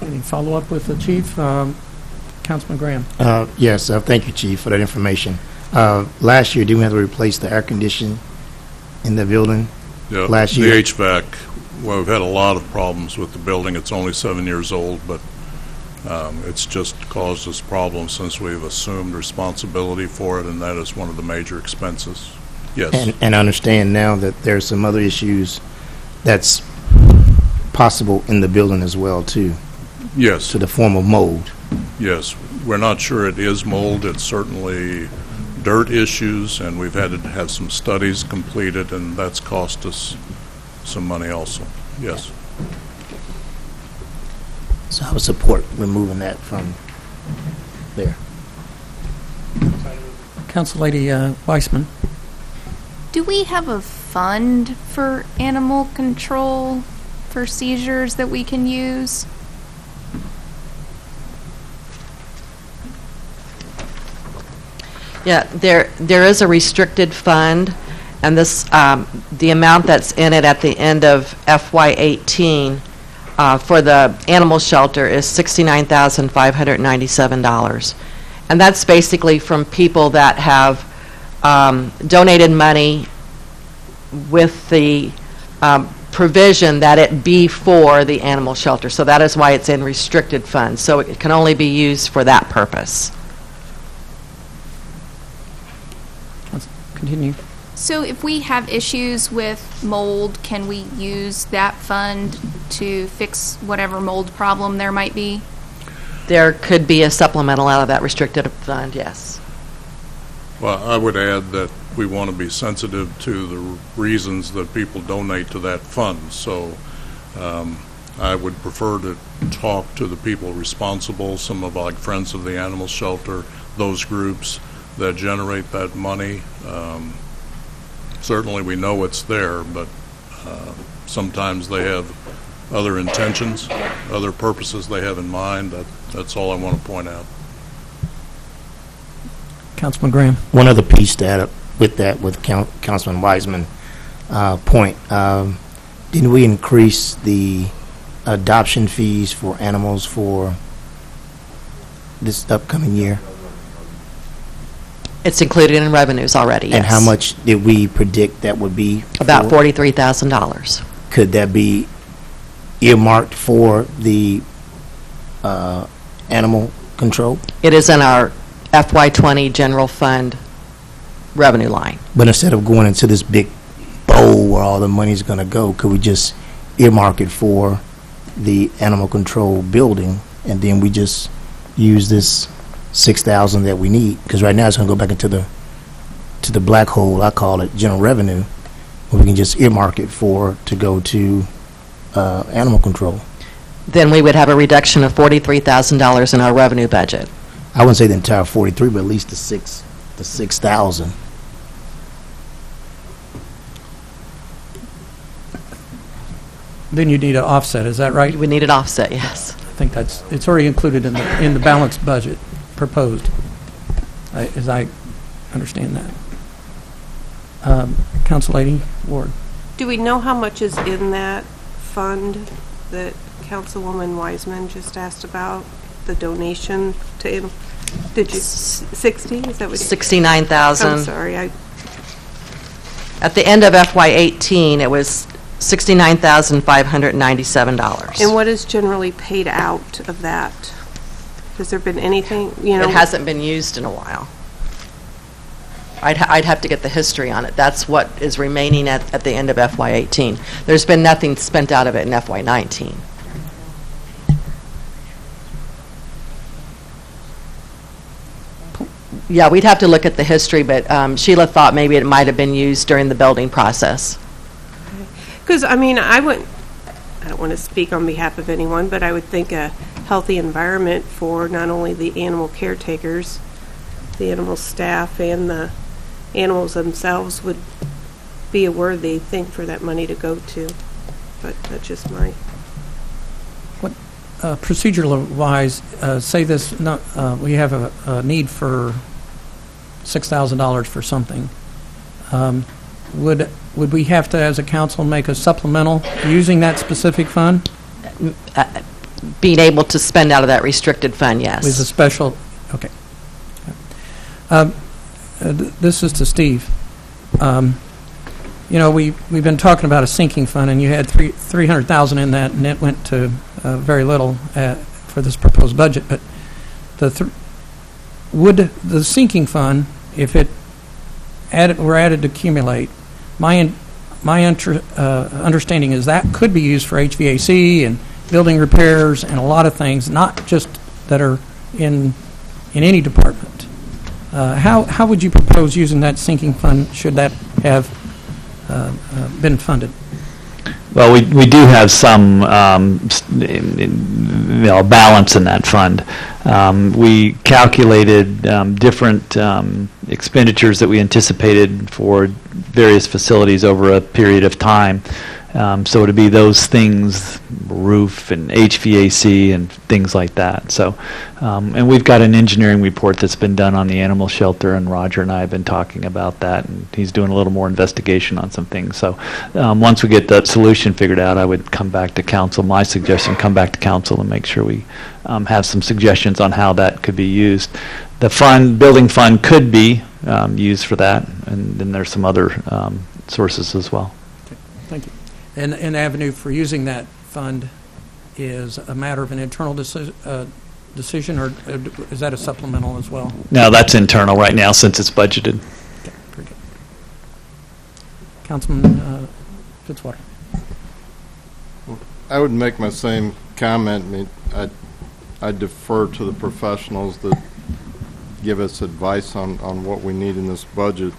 Speaker 1: Any follow-up with the Chief? Councilman Graham.
Speaker 17: Yes, thank you, Chief, for that information. Last year, did we have to replace the air conditioning in the building?
Speaker 16: Yeah,
Speaker 17: last year?
Speaker 16: The HVAC, well, we've had a lot of problems with the building. It's only 7 years old, but it's just caused us problems since we've assumed responsibility for it, and that is one of the major expenses. Yes.
Speaker 17: And I understand now that there's some other issues that's possible in the building as well, too.
Speaker 16: Yes.
Speaker 17: To the form of mold.
Speaker 16: Yes. We're not sure it is mold. It's certainly dirt issues, and we've had to have some studies completed, and that's cost us some money also. Yes.
Speaker 17: So I would support removing that from there.
Speaker 1: Council Lady Weissman.
Speaker 8: Do we have a fund for animal control for seizures that we can use?
Speaker 13: Yeah, there is a restricted fund, and this the amount that's in it at the end of FY18 for the animal shelter is $69,597, and that's basically from people that have donated money with the provision that it be for the animal shelter. So that is why it's in restricted funds. So it can only be used for that purpose.
Speaker 1: Let's continue.
Speaker 8: So if we have issues with mold, can we use that fund to fix whatever mold problem there might be?
Speaker 13: There could be a supplemental out of that restricted fund, yes.
Speaker 16: Well, I would add that we want to be sensitive to the reasons that people donate to that fund. So I would prefer to talk to the people responsible, some of like Friends of the Animal Shelter, those groups that generate that money. Certainly we know it's there, but sometimes they have other intentions, other purposes they have in mind. That's all I want to point out.
Speaker 1: Councilman Graham.
Speaker 17: One other piece that with Councilman Wiseman point, didn't we increase the adoption fees for animals for this upcoming year?
Speaker 13: It's included in revenues already, yes.
Speaker 17: And how much did we predict that would be?
Speaker 13: About $43,000.
Speaker 17: Could that be earmarked for the animal control?
Speaker 13: It is in our FY20 general fund revenue line.
Speaker 17: But instead of going into this big bowl where all the money's going to go, could we just earmark it for the animal control building, and then we just use this $6,000 that we need? Because right now it's going to go back into the black hole, I call it, general revenue, where we can just earmark it to go to animal control.
Speaker 13: Then we would have a reduction of $43,000 in our revenue budget.
Speaker 17: I wouldn't say the entire 43, but at least the 6,000.
Speaker 1: Then you need an offset, is that right?
Speaker 13: We need an offset, yes.
Speaker 1: I think it's already included in the balanced budget proposed, as I understand that. Council Lady Ward.
Speaker 11: Do we know how much is in that fund that Councilwoman Wiseman just asked about? The donation to, did you, 60? Is that what you?
Speaker 13: 69,000.
Speaker 11: I'm sorry.
Speaker 13: At the end of FY18, it was $69,597.
Speaker 11: And what is generally paid out of that? Has there been anything, you know?
Speaker 13: It hasn't been used in a while. I'd have to get the history on it. That's what is remaining at the end of FY18. There's been nothing spent out of it in FY19. Yeah, we'd have to look at the history, but Sheila thought maybe it might have been used during the building process.
Speaker 11: Because, I mean, I don't want to speak on behalf of anyone, but I would think a healthy environment for not only the animal caretakers, the animal staff, and the animals themselves would be a worthy thing for that money to go to. But that's just my...
Speaker 1: What procedural-wise, say this, we have a need for $6,000 for something. Would we have to, as a council, make a supplemental using that specific fund?
Speaker 13: Being able to spend out of that restricted fund, yes.
Speaker 1: With a special, okay. This is to Steve. You know, we've been talking about a sinking fund, and you had $300,000 in that, and it went to very little for this proposed budget. But would the sinking fund, if it were added to accumulate, my understanding is that could be used for HVAC and building repairs and a lot of things, not just that are in any department. How would you propose using that sinking fund should that have been funded?
Speaker 18: Well, we do have some balance in that fund. We calculated different expenditures that we anticipated for various facilities over a period of time. So to be those things, roof and HVAC and things like that. So, and we've got an engineering report that's been done on the animal shelter, and Roger and I have been talking about that, and he's doing a little more investigation on some things. So once we get that solution figured out, I would come back to council. My suggestion, come back to council and make sure we have some suggestions on how that could be used. The building fund could be used for that, and then there's some other sources as well.
Speaker 1: Okay, thank you. And an avenue for using that fund is a matter of an internal decision, or is that a supplemental as well?
Speaker 18: No, that's internal right now since it's budgeted.
Speaker 1: Okay, very good. Councilman Fitzwater.
Speaker 12: I would make my same comment. I mean, I defer to the professionals that give us advice on what we need in this budget.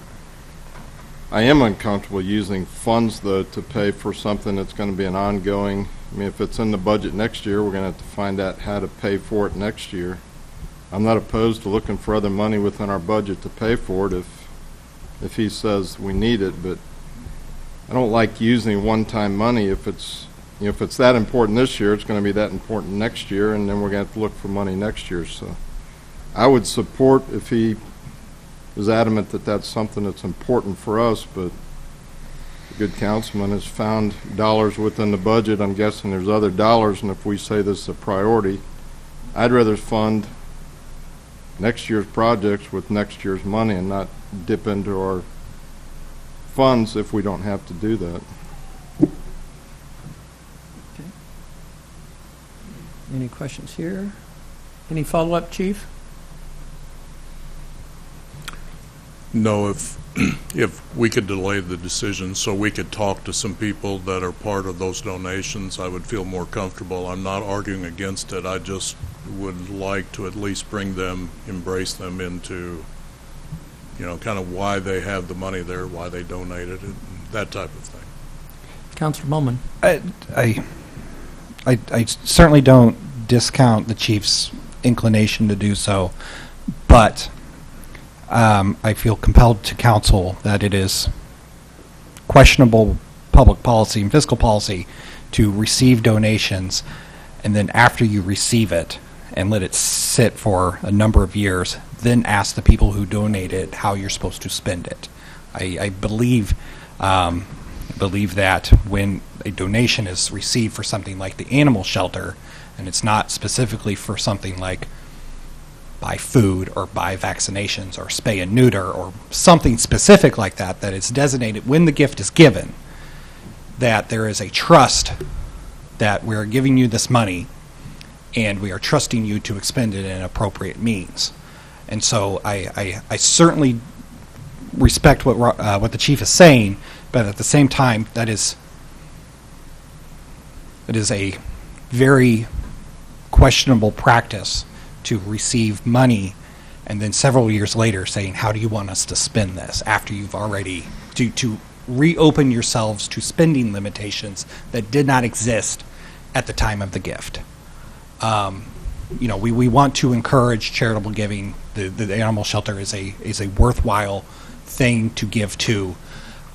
Speaker 12: I am uncomfortable using funds, though, to pay for something that's going to be an ongoing. I mean, if it's in the budget next year, we're going to have to find out how to pay for it next year. I'm not opposed to looking for other money within our budget to pay for it if he says we need it, but I don't like using one-time money if it's, you know, if it's that important this year, it's going to be that important next year, and then we're going to have to look for money next year. So I would support if he is adamant that that's something that's important for us, but the good councilman has found dollars within the budget. I'm guessing there's other dollars, and if we say this is a priority, I'd rather fund next year's projects with next year's money and not dip into our funds if we don't have to do that.
Speaker 1: Okay. Any questions here? Any follow-up, Chief?
Speaker 16: No, if we could delay the decision so we could talk to some people that are part of those donations, I would feel more comfortable. I'm not arguing against it. I just would like to at least bring them, embrace them into, you know, kind of why they have the money there, why they donated it, that type of thing.
Speaker 1: Councilor Bowman.
Speaker 6: I certainly don't discount the chief's inclination to do so, but I feel compelled to counsel that it is questionable public policy and fiscal policy to receive donations and then after you receive it and let it sit for a number of years, then ask the people who donate it how you're supposed to spend it. I believe that when a donation is received for something like the animal shelter, and it's not specifically for something like buy food or buy vaccinations or spay and neuter or something specific like that, that it's designated when the gift is given, that there is a trust that we're giving you this money and we are trusting you to expend it in appropriate means. And so I certainly respect what the chief is saying, but at the same time, it is a very questionable practice to receive money and then several years later saying, how do you want us to spend this, after you've already, to reopen yourselves to spending limitations that did not exist at the time of the gift. You know, we want to encourage charitable giving. The animal shelter is a worthwhile thing to give to,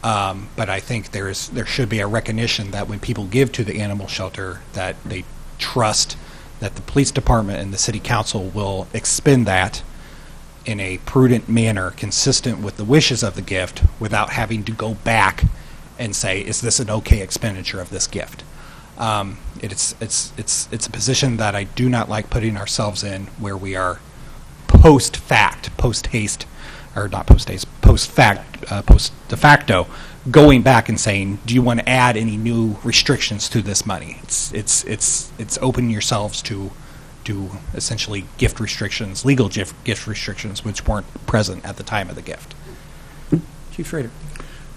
Speaker 6: but I think there should be a recognition that when people give to the animal shelter, that they trust that the police department and the city council will expend that in a prudent manner consistent with the wishes of the gift without having to go back and say, is this an okay expenditure of this gift? It's a position that I do not like putting ourselves in, where we are post de facto going back and saying, do you want to add any new restrictions to this money? It's opening yourselves to essentially gift restrictions, legal gift restrictions, which weren't present at the time of the gift.
Speaker 1: Chief Schrader.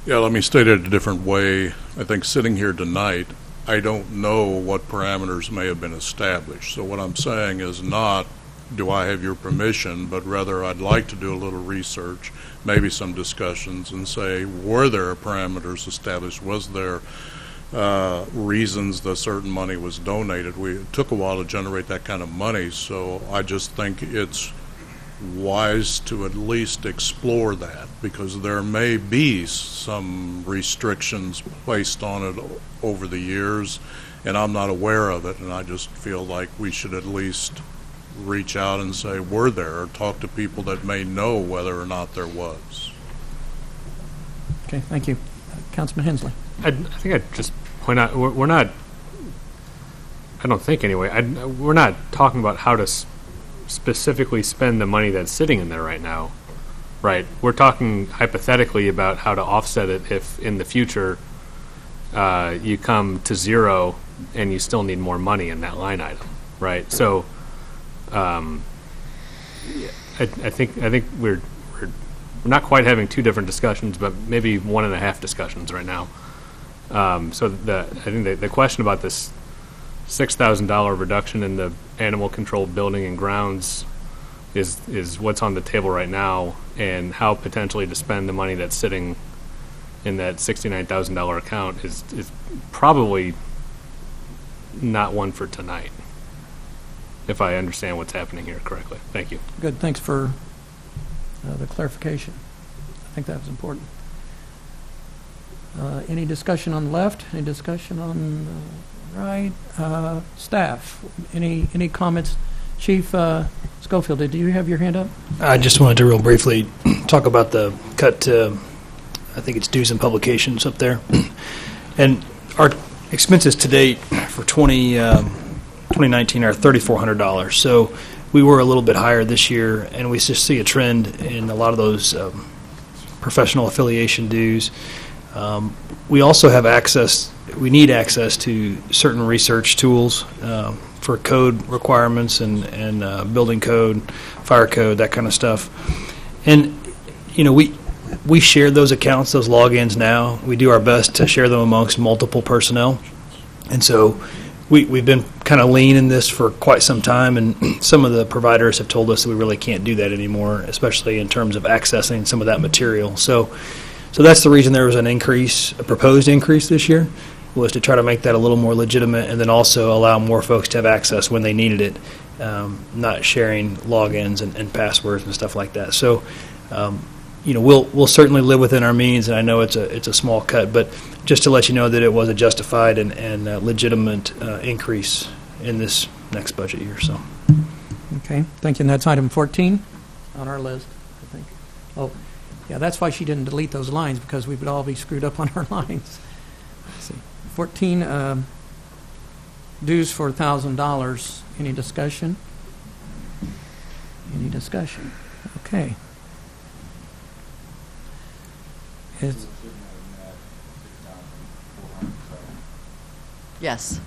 Speaker 16: Yeah, let me state it a different way. I think sitting here tonight, I don't know what parameters may have been established. So what I'm saying is not, do I have your permission, but rather I'd like to do a little research, maybe some discussions, and say, were there parameters established? Was there reasons that certain money was donated? It took a while to generate that kind of money, so I just think it's wise to at least explore that, because there may be some restrictions placed on it over the years, and I'm not aware of it, and I just feel like we should at least reach out and say, were there, or talk to people that may know whether or not there was.
Speaker 1: Okay, thank you. Councilman Hensley.
Speaker 4: I think I'd just point out, we're not, I don't think anyway, we're not talking about how to specifically spend the money that's sitting in there right now, right? We're talking hypothetically about how to offset it if in the future you come to zero and you still need more money in that line item, right? So I think we're not quite having two different discussions, but maybe 1.5 discussions right now. So I think the question about this $6,000 reduction in the animal control building and grounds is what's on the table right now, and how potentially to spend the money that's sitting in that $69,000 account is probably not one for tonight, if I understand what's happening here correctly. Thank you.
Speaker 1: Good, thanks for the clarification. I think that was important. Any discussion on the left? Any discussion on the right? Staff, any comments? Chief Schofield, did you have your hand up?
Speaker 19: I just wanted to real briefly talk about the cut to, I think it's dues and publications up there. And our expenses to date for 2019 are $3,400. So we were a little bit higher this year, and we just see a trend in a lot of those professional affiliation dues. We also have we need access to certain research tools for code requirements and building code, fire code, that kind of stuff. And, we share those accounts, those logins now. We do our best to share them amongst multiple personnel. And so we've been kind of lean in this for quite some time, and some of the providers have told us that we really can't do that anymore, especially in terms of accessing some of that material. So that's the reason there was an increase, a proposed increase this year, was to try to make that a little more legitimate and then also allow more folks to have access when they needed it, not sharing logins and passwords and stuff like that. So, we'll certainly live within our means, and I know it's a small cut, but just to let you know that it was a justified and legitimate increase in this next budget year. So,
Speaker 1: okay, thank you. And that's item 14 on our list, I think. Oh, yeah, that's why she didn't delete those lines, because we would all be screwed up on our lines. Let's see. 14, dues for $1,000. Any discussion? Any discussion? Okay.
Speaker 13: Yes.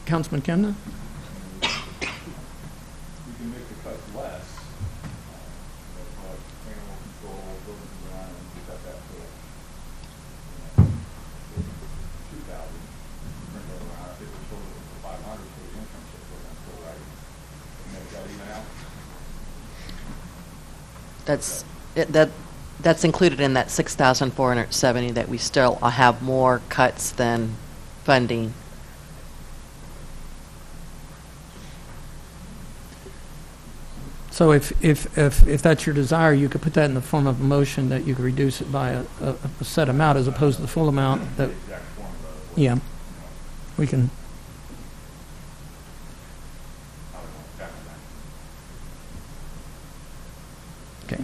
Speaker 1: Councilman Kemna?
Speaker 14: You can make the cut less, but animal control, building and ground, you cut that to 2,000. Bring that around. I think we're still looking for 500 for the internship program, still right? Make that even out?
Speaker 13: That's included in that 6,470 that we still have more cuts than funding.
Speaker 1: So if that's your desire, you could put that in the form of a motion that you could reduce it by a set amount as opposed to the full amount. That, yeah, we can. Okay.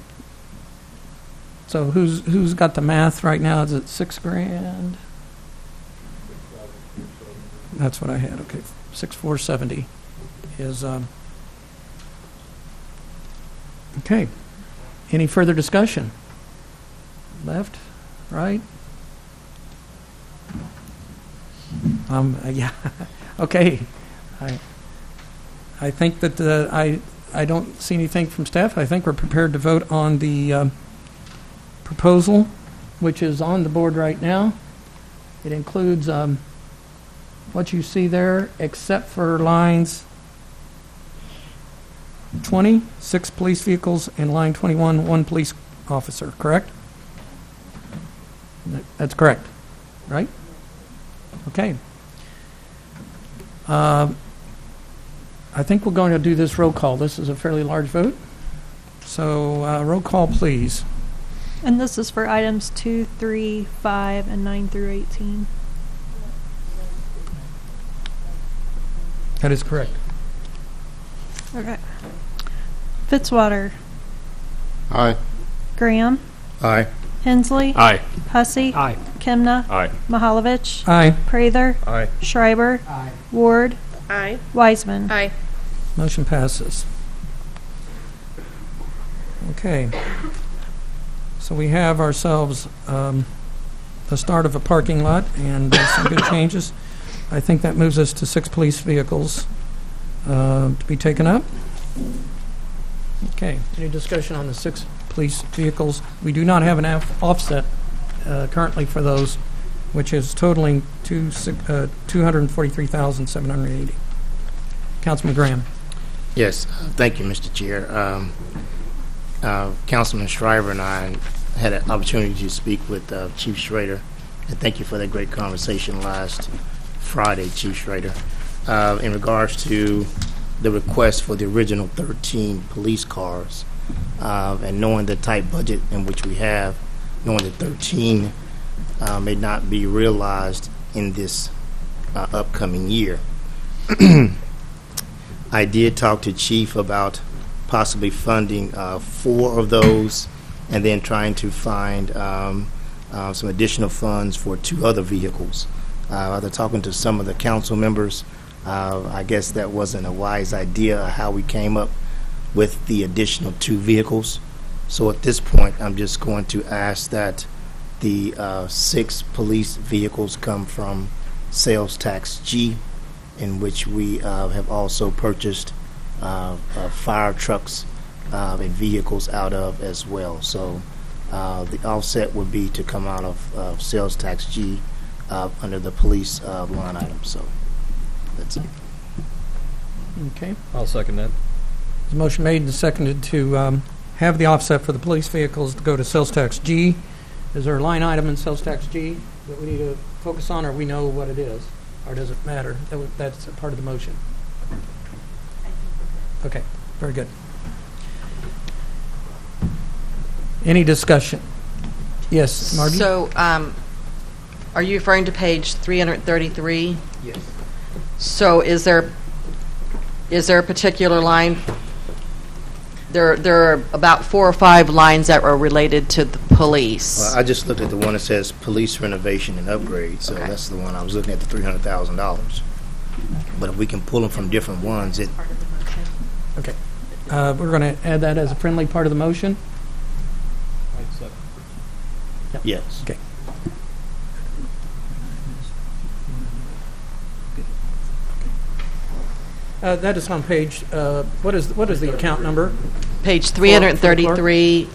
Speaker 1: So who's got the math right now? Is it $6,000? That's what I had. Okay, 6,470 is. Okay. Any further discussion? Left? Right? Yeah. Okay. I think that I don't see anything from staff. I think we're prepared to vote on the proposal, which is on the board right now. It includes what you see there, except for lines 20, 6 police vehicles, and line 21, 1 police officer, correct? That's correct, right? Okay. I think we're going to do this roll call. This is a fairly large vote. So roll call, please.
Speaker 3: And this is for items 2, 3, 5, and 9 through 18.
Speaker 1: That is correct.
Speaker 3: Okay. Fitzwater.
Speaker 12: Aye.
Speaker 3: Graham.
Speaker 12: Aye.
Speaker 3: Hensley.
Speaker 4: Aye.
Speaker 3: Hussey.
Speaker 10: Aye.
Speaker 3: Kimna.
Speaker 4: Aye.
Speaker 3: Mahalovich.
Speaker 1: Aye.
Speaker 3: Prather.
Speaker 14: Aye.
Speaker 3: Schreiber.
Speaker 1: Aye.
Speaker 3: Ward.
Speaker 11: Aye.
Speaker 3: Wiseman.
Speaker 11: Aye.
Speaker 1: Motion passes. Okay. So we have ourselves the start of a parking lot and some good changes. I think that moves us to 6 police vehicles to be taken up. Okay. Any discussion on the 6 police vehicles? We do not have an offset currently for those, which is totaling $243,780. Councilman Graham.
Speaker 17: Yes, thank you, Mr. Chair. Councilman Shriver and I had an opportunity to speak with Chief Schrader, and thank you for that great conversation last Friday, Chief Schrader, in regards to the request for the original 13 police cars, and knowing the tight budget in which we have, knowing that 13 may not be realized in this upcoming year. I did talk to Chief about possibly funding 4 of those, and then trying to find some additional funds for 2 other vehicles. After talking to some of the council members, I guess that wasn't a wise idea how we came up with the additional 2 vehicles. So at this point, I'm just going to ask that the 6 police vehicles come from sales tax G, in which we have also purchased fire trucks and vehicles out of as well. So the offset would be to come out of sales tax G under the police line item. So that's it.
Speaker 1: Okay.
Speaker 10: I'll second that.
Speaker 1: There's a motion made and seconded to have the offset for the police vehicles to go to sales tax G. Is there a line item in sales tax G that we need to focus on, or we know what it is? Or does it matter? That's a part of the motion. Okay, very good. Any discussion? Yes, Margie?
Speaker 13: So, are you referring to page 333?
Speaker 17: Yes.
Speaker 13: So is there a particular line? There are about 4 or 5 lines that are related to the police.
Speaker 17: Well, I just looked at the one that says police renovation and upgrade, so that's the one I was looking at, the $300,000. But if we can pull them from different ones, it.
Speaker 1: Okay. We're going to add that as a friendly part of the motion? Yep.
Speaker 17: Yes.
Speaker 1: Okay. That is on page, what is the account number?
Speaker 13: Page 333,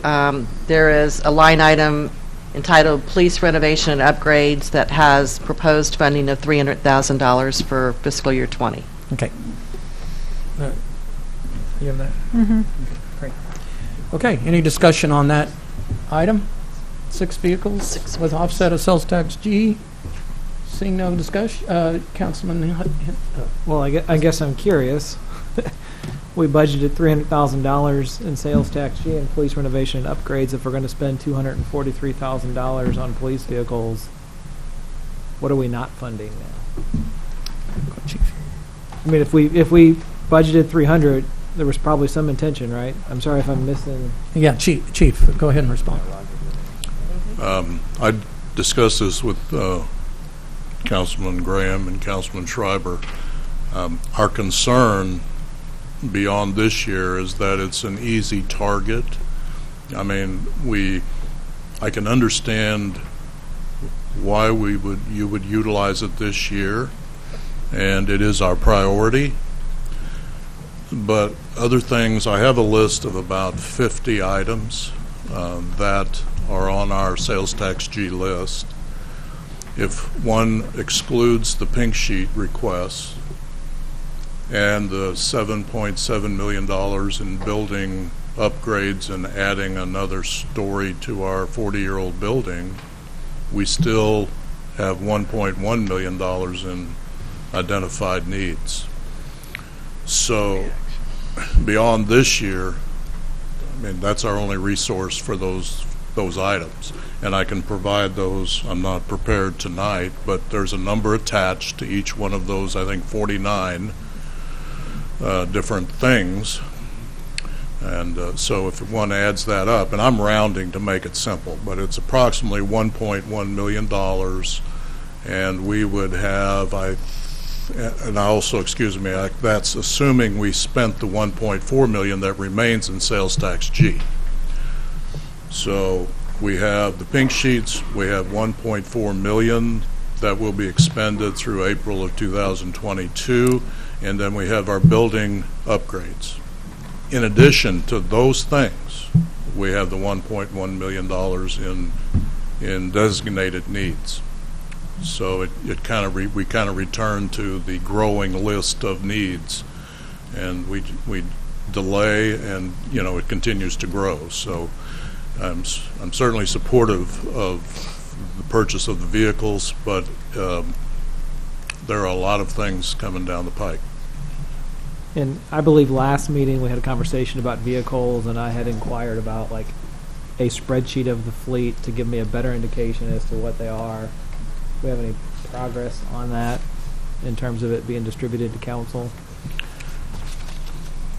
Speaker 13: there is a line item entitled Police Renovation and Upgrades that has proposed funding of $300,000 for fiscal year 20.
Speaker 1: Okay. You have that?
Speaker 3: Mm-hmm.
Speaker 1: Great. Okay, any discussion on that item? 6 vehicles with offset of sales tax G. Seeing no discussion, Councilman.
Speaker 10: Well, I guess I'm curious. We budgeted $300,000 in sales tax G and police renovation and upgrades. If we're going to spend $243,000 on police vehicles, what are we not funding now? I mean, if we budgeted 300, there was probably some intention, right? I'm sorry if I'm missing.
Speaker 1: Yeah, Chief, go ahead and respond.
Speaker 16: I discussed this with Councilman Graham and Councilman Schreiber. Our concern beyond this year is that it's an easy target. I mean, I can understand why you would utilize it this year, and it is our priority. But other things, I have a list of about 50 items that are on our sales tax G list. If one excludes the pink sheet requests and the $7.7 million in building upgrades and adding another story to our 40-year-old building, we still have $1.1 million in identified needs. So beyond this year, I mean, that's our only resource for those items. And I can provide those. I'm not prepared tonight, but there's a number attached to each one of those, I think 49 different things. And so if one adds that up, and I'm rounding to make it simple, but it's approximately $1.1 million, and we would have, that's assuming we spent the $1.4 million that remains in sales tax G. So we have the pink sheets, we have $1.4 million that will be expended through April of 2022, and then we have our building upgrades. In addition to those things, we have the $1.1 million in designated needs. So we kind of return to the growing list of needs and we delay, and it continues to grow. So I'm certainly supportive of the purchase of the vehicles, but there are a lot of things coming down the pike.
Speaker 10: And I believe last meeting we had a conversation about vehicles, and I had inquired about like a spreadsheet of the fleet to give me a better indication as to what they are. Do we have any progress on that in terms of it being distributed to council?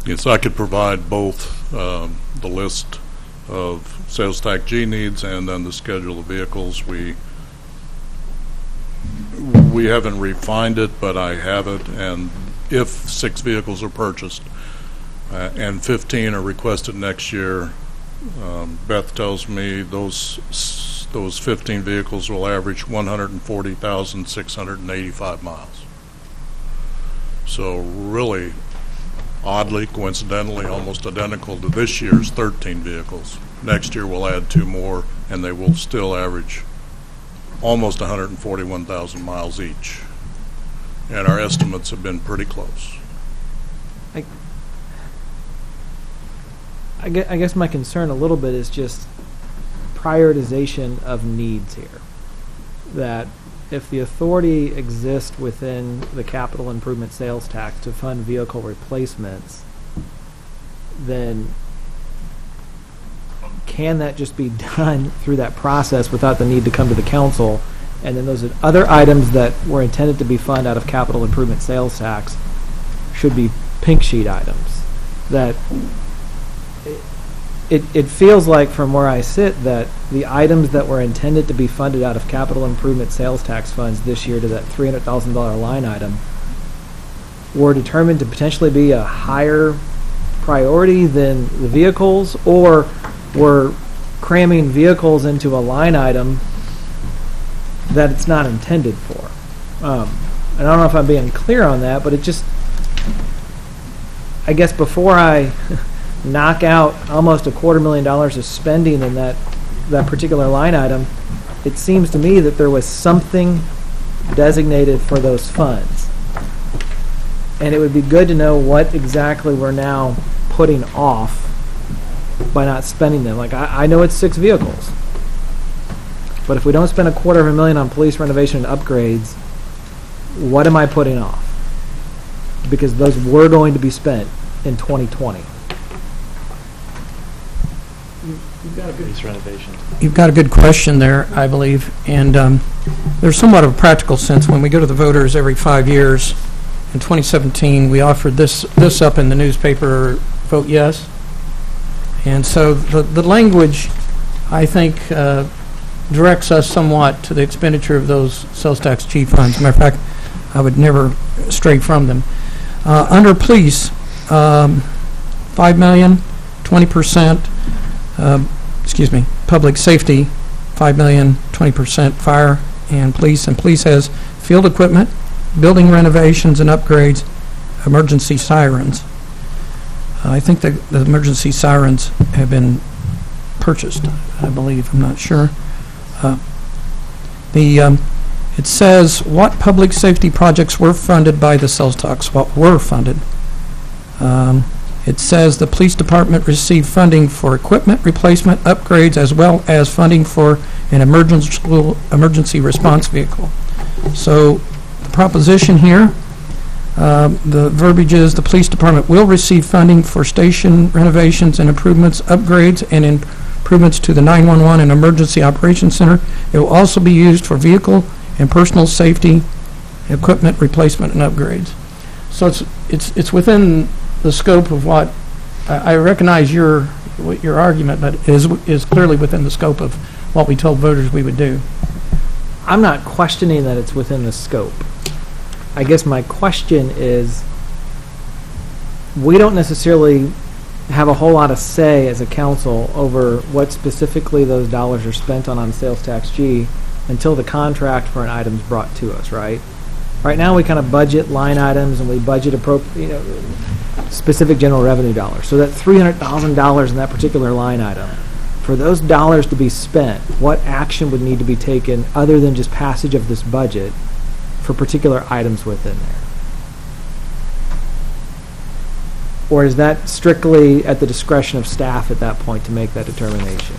Speaker 16: Yes, I could provide both the list of sales tax G needs and then the schedule of vehicles. We haven't refined it, but I have it, and if 6 vehicles are purchased and 15 are requested next year, Beth tells me those 15 vehicles will average 140,685 miles. So really, oddly, coincidentally, almost identical to this year's 13 vehicles. Next year we'll add 2 more, and they will still average almost 141,000 miles each. And our estimates have been pretty close.
Speaker 10: I guess my concern a little bit is just prioritization of needs here. That if the authority exists within the capital improvement sales tax to fund vehicle replacements, then can that just be done through that process without the need to come to the council? And then those other items that were intended to be funded out of capital improvement sales tax should be pink sheet items. That it feels like from where I sit that the items that were intended to be funded out of capital improvement sales tax funds this year to that $300,000 line item were determined to potentially be a higher priority than the vehicles, or were cramming vehicles into a line item that it's not intended for. I don't know if I'm being clear on that, but it just, I guess before I knock out almost $250,000 of spending in that particular line item, it seems to me that there was something designated for those funds. And it would be good to know what exactly we're now putting off by not spending them. Like, I know it's 6 vehicles, but if we don't spend $250,000 on police renovation and upgrades, what am I putting off? Because those were going to be spent in 2020.
Speaker 1: You've got a good question there, I believe, and there's somewhat of a practical sense. When we go to the voters every 5 years, in 2017 we offered this up in the newspaper, vote yes. And so the language, I think, directs us somewhat to the expenditure of those sales tax G funds. Matter of fact, I would never stray from them. Under police, $5 million, 20%. Public safety, $5 million, 20% fire and police. And police has field equipment, building renovations and upgrades, emergency sirens. I think the emergency sirens have been purchased, I believe. I'm not sure. It says what public safety projects were funded by the sales tax, what were funded. It says the police department received funding for equipment replacement, upgrades, as well as funding for an emergency response vehicle. So the proposition here, the verbiage is the police department will receive funding for station renovations and improvements, upgrades, and improvements to the 911 and emergency operations center. It will also be used for vehicle and personal safety equipment replacement and upgrades. So it's within the scope of what I recognize your argument, but is clearly within the scope of what we told voters we would do.
Speaker 10: I'm not questioning that it's within the scope. I guess my question is, we don't necessarily have a whole lot of say as a council over what specifically those dollars are spent on sales tax G until the contract for an item is brought to us, right? Right now we kind of budget line items and we budget specific general revenue dollars. So that $300,000 in that particular line item, for those dollars to be spent, what action would need to be taken other than just passage of this budget for particular items within there? Or is that strictly at the discretion of staff at that point to make that determination?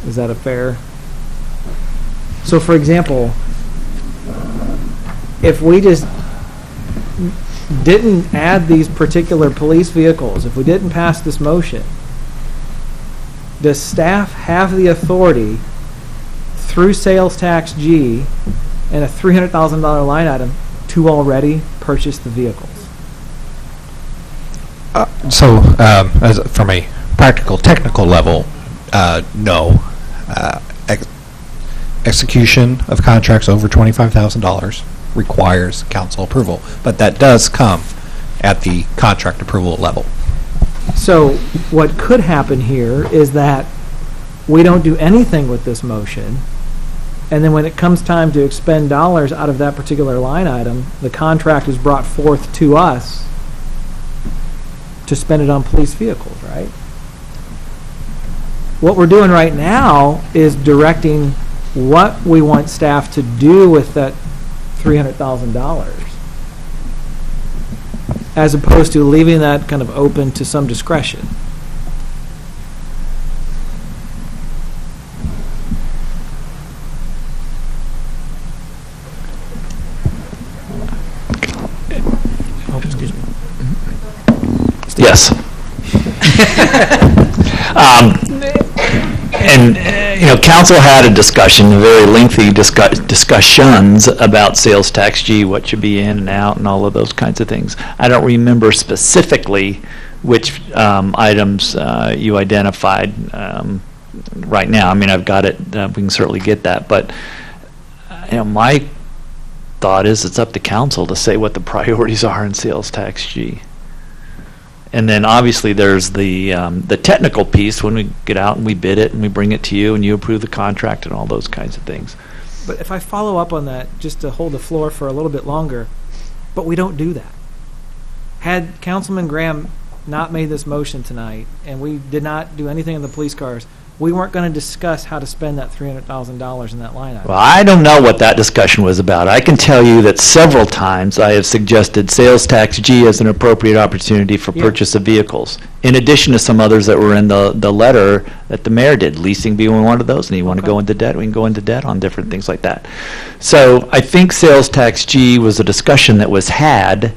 Speaker 10: Is that a fair? So for example, if we just didn't add these particular police vehicles, if we didn't pass this motion, does staff have the authority through sales tax G and a $300,000 line item to already purchase the vehicles?
Speaker 6: From a practical, technical level, no. Execution of contracts over $25,000 requires council approval, but that does come at the contract approval level.
Speaker 10: So what could happen here is that we don't do anything with this motion, and then when it comes time to expend dollars out of that particular line item, the contract is brought forth to us to spend it on police vehicles, right? What we're doing right now is directing what we want staff to do with that $300,000, as opposed to leaving that kind of open to some discretion.
Speaker 1: Oh, excuse me.
Speaker 18: Yes. Council had a discussion, very lengthy discussions about sales tax G, what should be in and out, and all of those kinds of things. I don't remember specifically which items you identified right now. I mean, I've got it. We can certainly get that, but my thought is it's up to council to say what the priorities are in sales tax G. And then obviously there's the technical piece when we get out and we bid it and we bring it to you and you approve the contract and all those kinds of things.
Speaker 10: But if I follow up on that, just to hold the floor for a little bit longer, but we don't do that. Had Councilman Graham not made this motion tonight and we did not do anything in the police cars, we weren't going to discuss how to spend that $300,000 in that line item.
Speaker 18: Well, I don't know what that discussion was about. I can tell you that several times I have suggested sales tax G as an appropriate opportunity for purchase of vehicles, in addition to some others that were in the letter that the mayor did, leasing being one of those, and you want to go into debt, we can go into debt on different things like that. So I think sales tax G was a discussion that was had,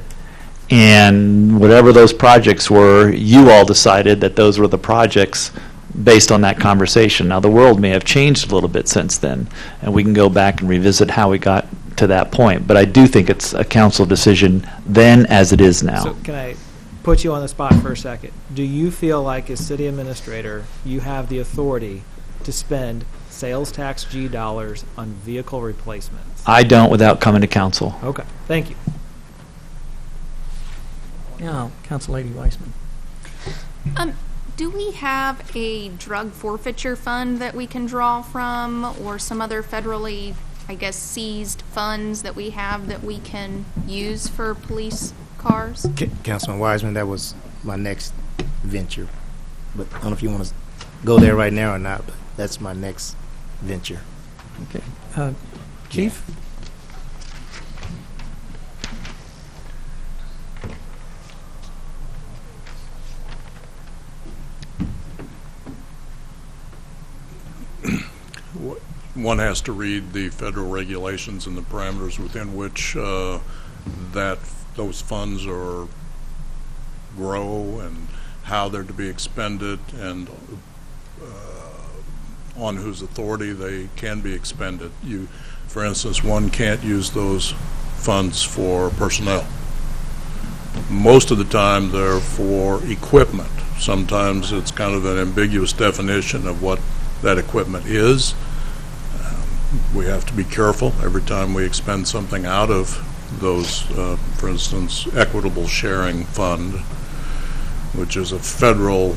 Speaker 18: and whatever those projects were, you all decided that those were the projects based on that conversation. Now, the world may have changed a little bit since then, and we can go back and revisit how we got to that point. But I do think it's a council decision then as it is now.
Speaker 10: So can I put you on the spot for a second? Do you feel like, as city administrator, you have the authority to spend sales tax G dollars on vehicle replacements?
Speaker 18: I don't without coming to council.
Speaker 10: Okay, thank you.
Speaker 1: Now, Council Lady Weissman.
Speaker 8: Do we have a drug forfeiture fund that we can draw from, or some other federally, I guess, seized funds that we have that we can use for police cars?
Speaker 17: Councilman Wiseman, that was my next venture. But I don't know if you want to go there right now or not, but that's my next venture.
Speaker 1: Okay. Chief?
Speaker 16: One has to read the federal regulations and the parameters within which those funds are grow and how they're to be expended and on whose authority they can be expended. For instance, one can't use those funds for personnel. Most of the time they're for equipment. Sometimes it's kind of an ambiguous definition of what that equipment is. We have to be careful every time we expend something out of those, for instance, equitable sharing fund, which is a federally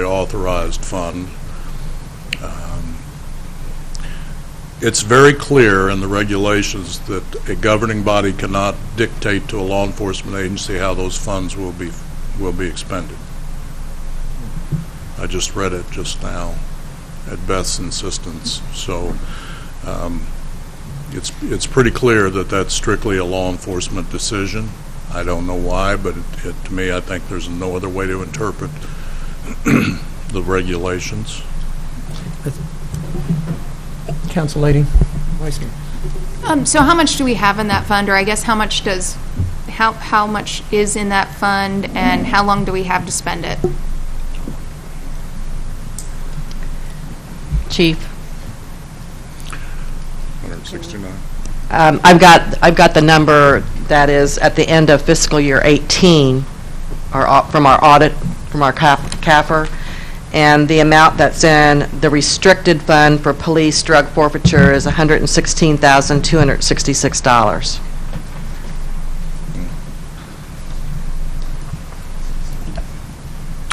Speaker 16: authorized fund. It's very clear in the regulations that a governing body cannot dictate to a law enforcement agency how those funds will be expended. I just read it just now at Beth's insistence. So it's pretty clear that that's strictly a law enforcement decision. I don't know why, but to me, I think there's no other way to interpret the regulations.
Speaker 1: Council Lady.
Speaker 8: So how much do we have in that fund, or I guess how much is in that fund, and how long do we have to spend it?
Speaker 13: Chief?
Speaker 16: 169.
Speaker 13: I've got the number that is at the end of fiscal year 18, from our audit, from our CAFR, and the amount that's in the restricted fund for police drug forfeiture is $116,266.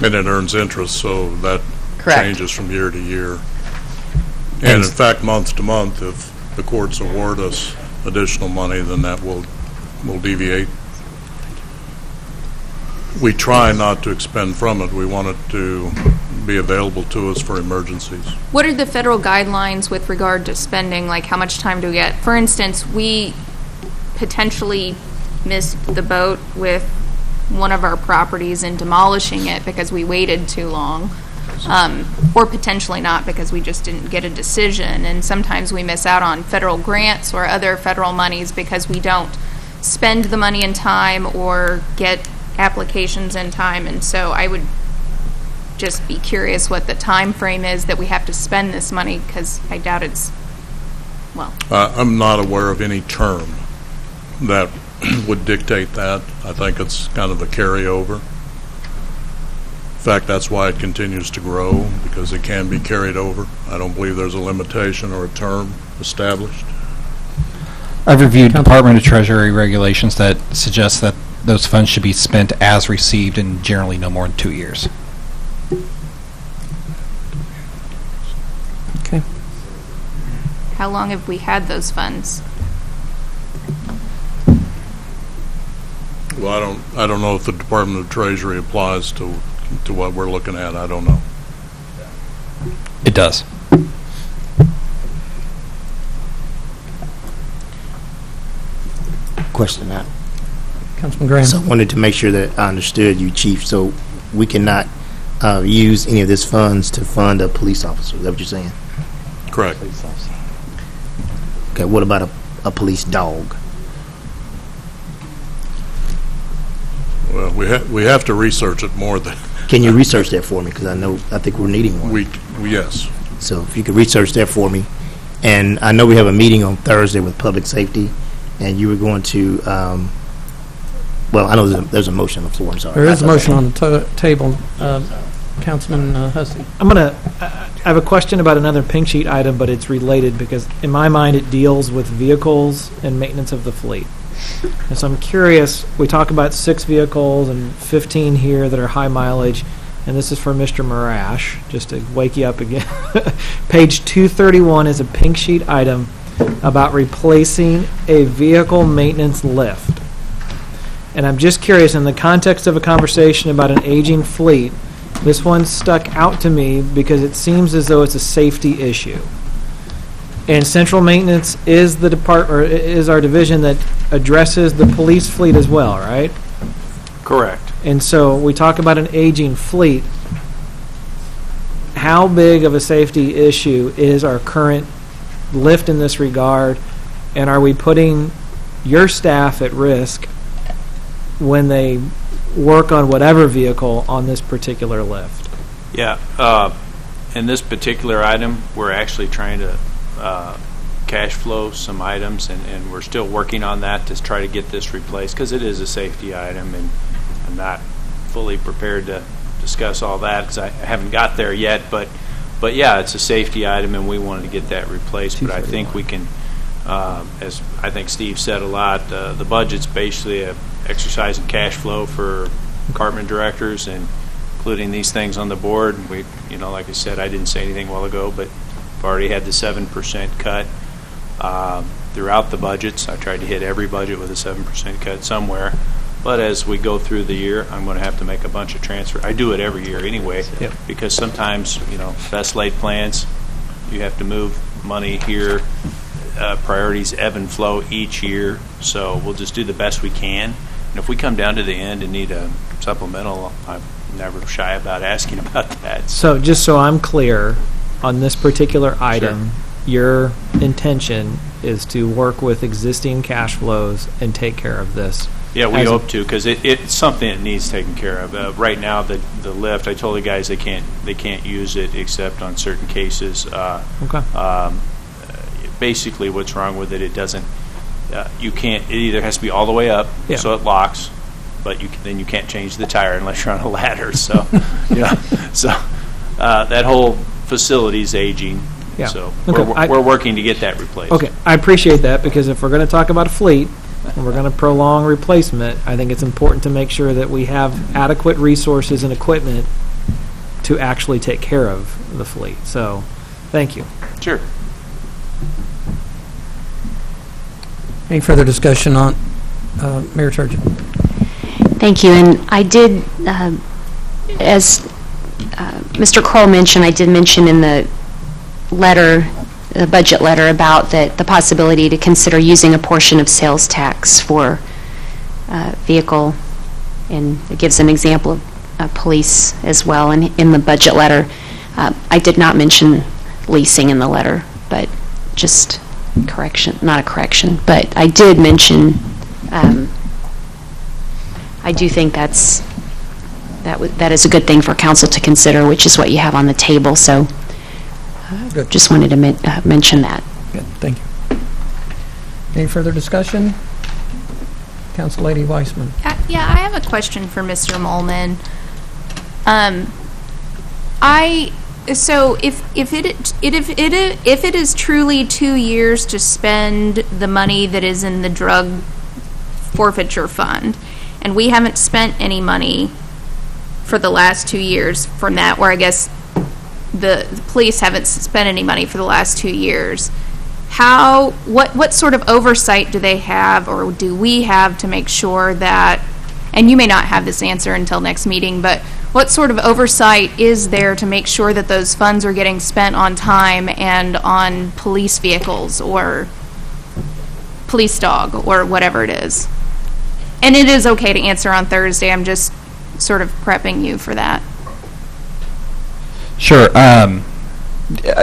Speaker 16: And it earns interest, so that
Speaker 13: Correct.
Speaker 16: changes from year to year. And in fact, month to month, if the courts award us additional money, then that will deviate. We try not to expend from it. We want it to be available to us for emergencies.
Speaker 8: What are the federal guidelines with regard to spending? Like, how much time do we get? For instance, we potentially missed the boat with one of our properties in demolishing it because we waited too long. Or potentially not, because we just didn't get a decision. And sometimes we miss out on federal grants or other federal monies because we don't spend the money in time or get applications in time. And so I would just be curious what the time frame is that we have to spend this money, because I doubt it's, well.
Speaker 16: I'm not aware of any term that would dictate that. I think it's kind of a carryover. In fact, that's why it continues to grow, because it can be carried over. I don't believe there's a limitation or a term established.
Speaker 6: I've reviewed Department of Treasury regulations that suggest that those funds should be spent as received and generally no more than 2 years.
Speaker 1: Okay.
Speaker 8: How long have we had those funds?
Speaker 16: Well, I don't know if the Department of Treasury applies to what we're looking at. I don't know.
Speaker 6: It does.
Speaker 17: Question now.
Speaker 1: Councilman Graham.
Speaker 17: So I wanted to make sure that I understood you, Chief. So we cannot use any of this funds to fund a police officer. Is that what you're saying?
Speaker 16: Correct.
Speaker 17: Okay, what about a police dog?
Speaker 16: Well, we have to research it more than.
Speaker 17: Can you research that for me? Because I think we're needing one.
Speaker 16: Yes.
Speaker 17: So if you could research that for me. And I know we have a meeting on Thursday with public safety, and you were going to, well, I know there's a motion on the floor. I'm sorry.
Speaker 1: There is a motion on the table. Councilman Hussey.
Speaker 10: I have a question about another pink sheet item, but it's related because in my mind it deals with vehicles and maintenance of the fleet. And so I'm curious, we talk about 6 vehicles and 15 here that are high mileage, and this is for Mr. Marash, just to wake you up again. Page 231 is a pink sheet item about replacing a vehicle maintenance lift. And I'm just curious, in the context of a conversation about an aging fleet, this one stuck out to me because it seems as though it's a safety issue. And central maintenance is the is our division that addresses the police fleet as well, right?
Speaker 20: Correct.
Speaker 10: And so we talk about an aging fleet. How big of a safety issue is our current lift in this regard? And are we putting your staff at risk when they work on whatever vehicle on this particular lift?
Speaker 20: Yeah. In this particular item, we're actually trying to cash flow some items, and we're still working on that to try to get this replaced because it is a safety item, and I'm not fully prepared to discuss all that because I haven't got there yet. But yeah, it's a safety item, and we wanted to get that replaced. But I think we can, as I think Steve said a lot, the budget's basically a exercise in cash flow for department directors, and including these things on the board. We, like I said, I didn't say anything a while ago, but I've already had the 7% cut throughout the budgets. I tried to hit every budget with a 7% cut somewhere. But as we go through the year, I'm going to have to make a bunch of transfers. I do it every year anyway, because sometimes, best laid plans, you have to move money here. Priorities ebb and flow each year, so we'll just do the best we can. And if we come down to the end and need a supplemental, I'm never shy about asking about that.
Speaker 10: So just so I'm clear, on this particular item, your intention is to work with existing cash flows and take care of this.
Speaker 20: Yeah, we hope to, because it's something that needs taken care of. Right now, the lift, I told the guys they can't use it except on certain cases.
Speaker 10: Okay.
Speaker 20: Basically, what's wrong with it? It doesn't. You can't. It either has to be all the way up,
Speaker 10: Yeah.
Speaker 20: so it locks, but then you can't change the tire unless you're on a ladder. So, that whole facility's aging.
Speaker 10: Yeah.
Speaker 20: So
Speaker 10: Okay.
Speaker 20: we're working to get that replaced.
Speaker 10: Okay, I appreciate that, because if we're going to talk about a fleet and we're going to prolong replacement, I think it's important to make sure that we have adequate resources and equipment to actually take care of the fleet. So, thank you.
Speaker 20: Sure.
Speaker 1: Any further discussion on Mayor Turgeon?
Speaker 5: Thank you. And I did, as Mr. Kroll mentioned, I did mention in the letter, the budget letter, about the possibility to consider using a portion of sales tax for vehicle, and it gives an example of police as well. And in the budget letter, I did not mention leasing in the letter, but just correction, not a correction, but I did mention, I do think that is a good thing for council to consider, which is what you have on the table. So just wanted to mention that.
Speaker 1: Good, thank you. Any further discussion? Council Lady Weissman.
Speaker 8: Yeah, I have a question for Mr. Molman. So if it is truly 2 years to spend the money that is in the drug forfeiture fund, and we haven't spent any money for the last 2 years from that, or I guess the police haven't spent any money for the last 2 years, what sort of oversight do they have, or do we have, to make sure that, and you may not have this answer until next meeting, but what sort of oversight is there to make sure that those funds are getting spent on time and on police vehicles or police dog or whatever it is? And it is okay to answer on Thursday. I'm just sort of prepping you for that.
Speaker 6: Sure.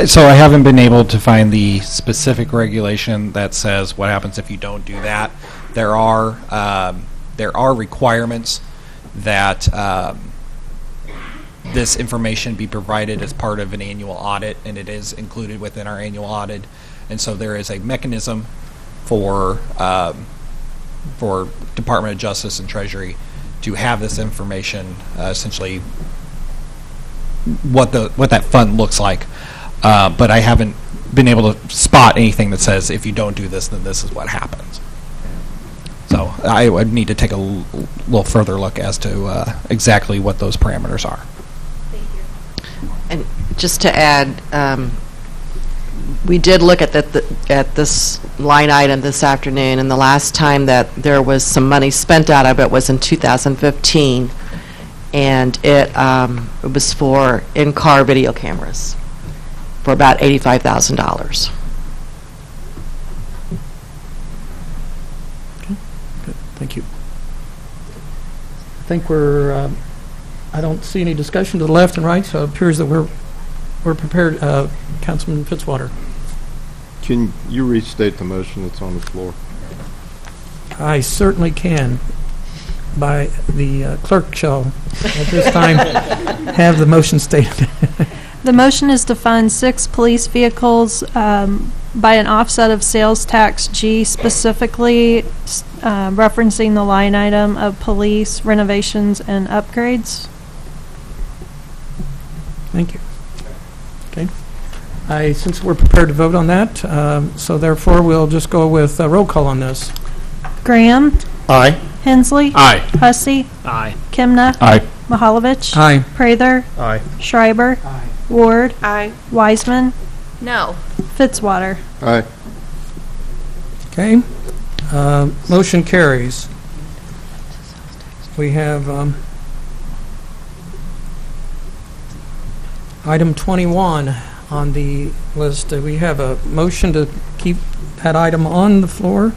Speaker 6: So I haven't been able to find the specific regulation that says what happens if you don't do that. There are requirements that this information be provided as part of an annual audit, and it is included within our annual audit. And so there is a mechanism for Department of Justice and Treasury to have this information, essentially what that fund looks like. But I haven't been able to spot anything that says if you don't do this, then this is what happens. So I would need to take a little further look as to exactly what those parameters are.
Speaker 13: And just to add, we did look at this line item this afternoon, and the last time that there was some money spent out of it was in 2015, and it was for in-car video cameras for about $85,000.
Speaker 1: Okay, good, thank you. I think we're, I don't see any discussion to the left and right, so it appears that we're prepared. Councilman Fitzwater.
Speaker 12: Can you restate the motion that's on the floor?
Speaker 1: I certainly can. By the clerk shall at this time have the motion stated.
Speaker 3: The motion is to fund 6 police vehicles by an offset of sales tax G, specifically referencing the line item of police renovations and upgrades.
Speaker 1: Thank you. Okay. Since we're prepared to vote on that, so therefore we'll just go with roll call on this.
Speaker 3: Graham?
Speaker 17: Aye.
Speaker 3: Hensley?
Speaker 4: Aye.
Speaker 3: Hussey?
Speaker 10: Aye.
Speaker 3: Kimna?
Speaker 18: Aye.
Speaker 3: Mahalovich?
Speaker 1: Aye.
Speaker 3: Prather?
Speaker 10: Aye.
Speaker 3: Schreiber?
Speaker 1: Aye.
Speaker 3: Ward?
Speaker 11: Aye.
Speaker 3: Wiseman?
Speaker 8: No.
Speaker 3: Fitzwater?
Speaker 12: Aye.
Speaker 1: Okay. Motion carries. We have item 21 on the list. We have a motion to keep that item on the floor.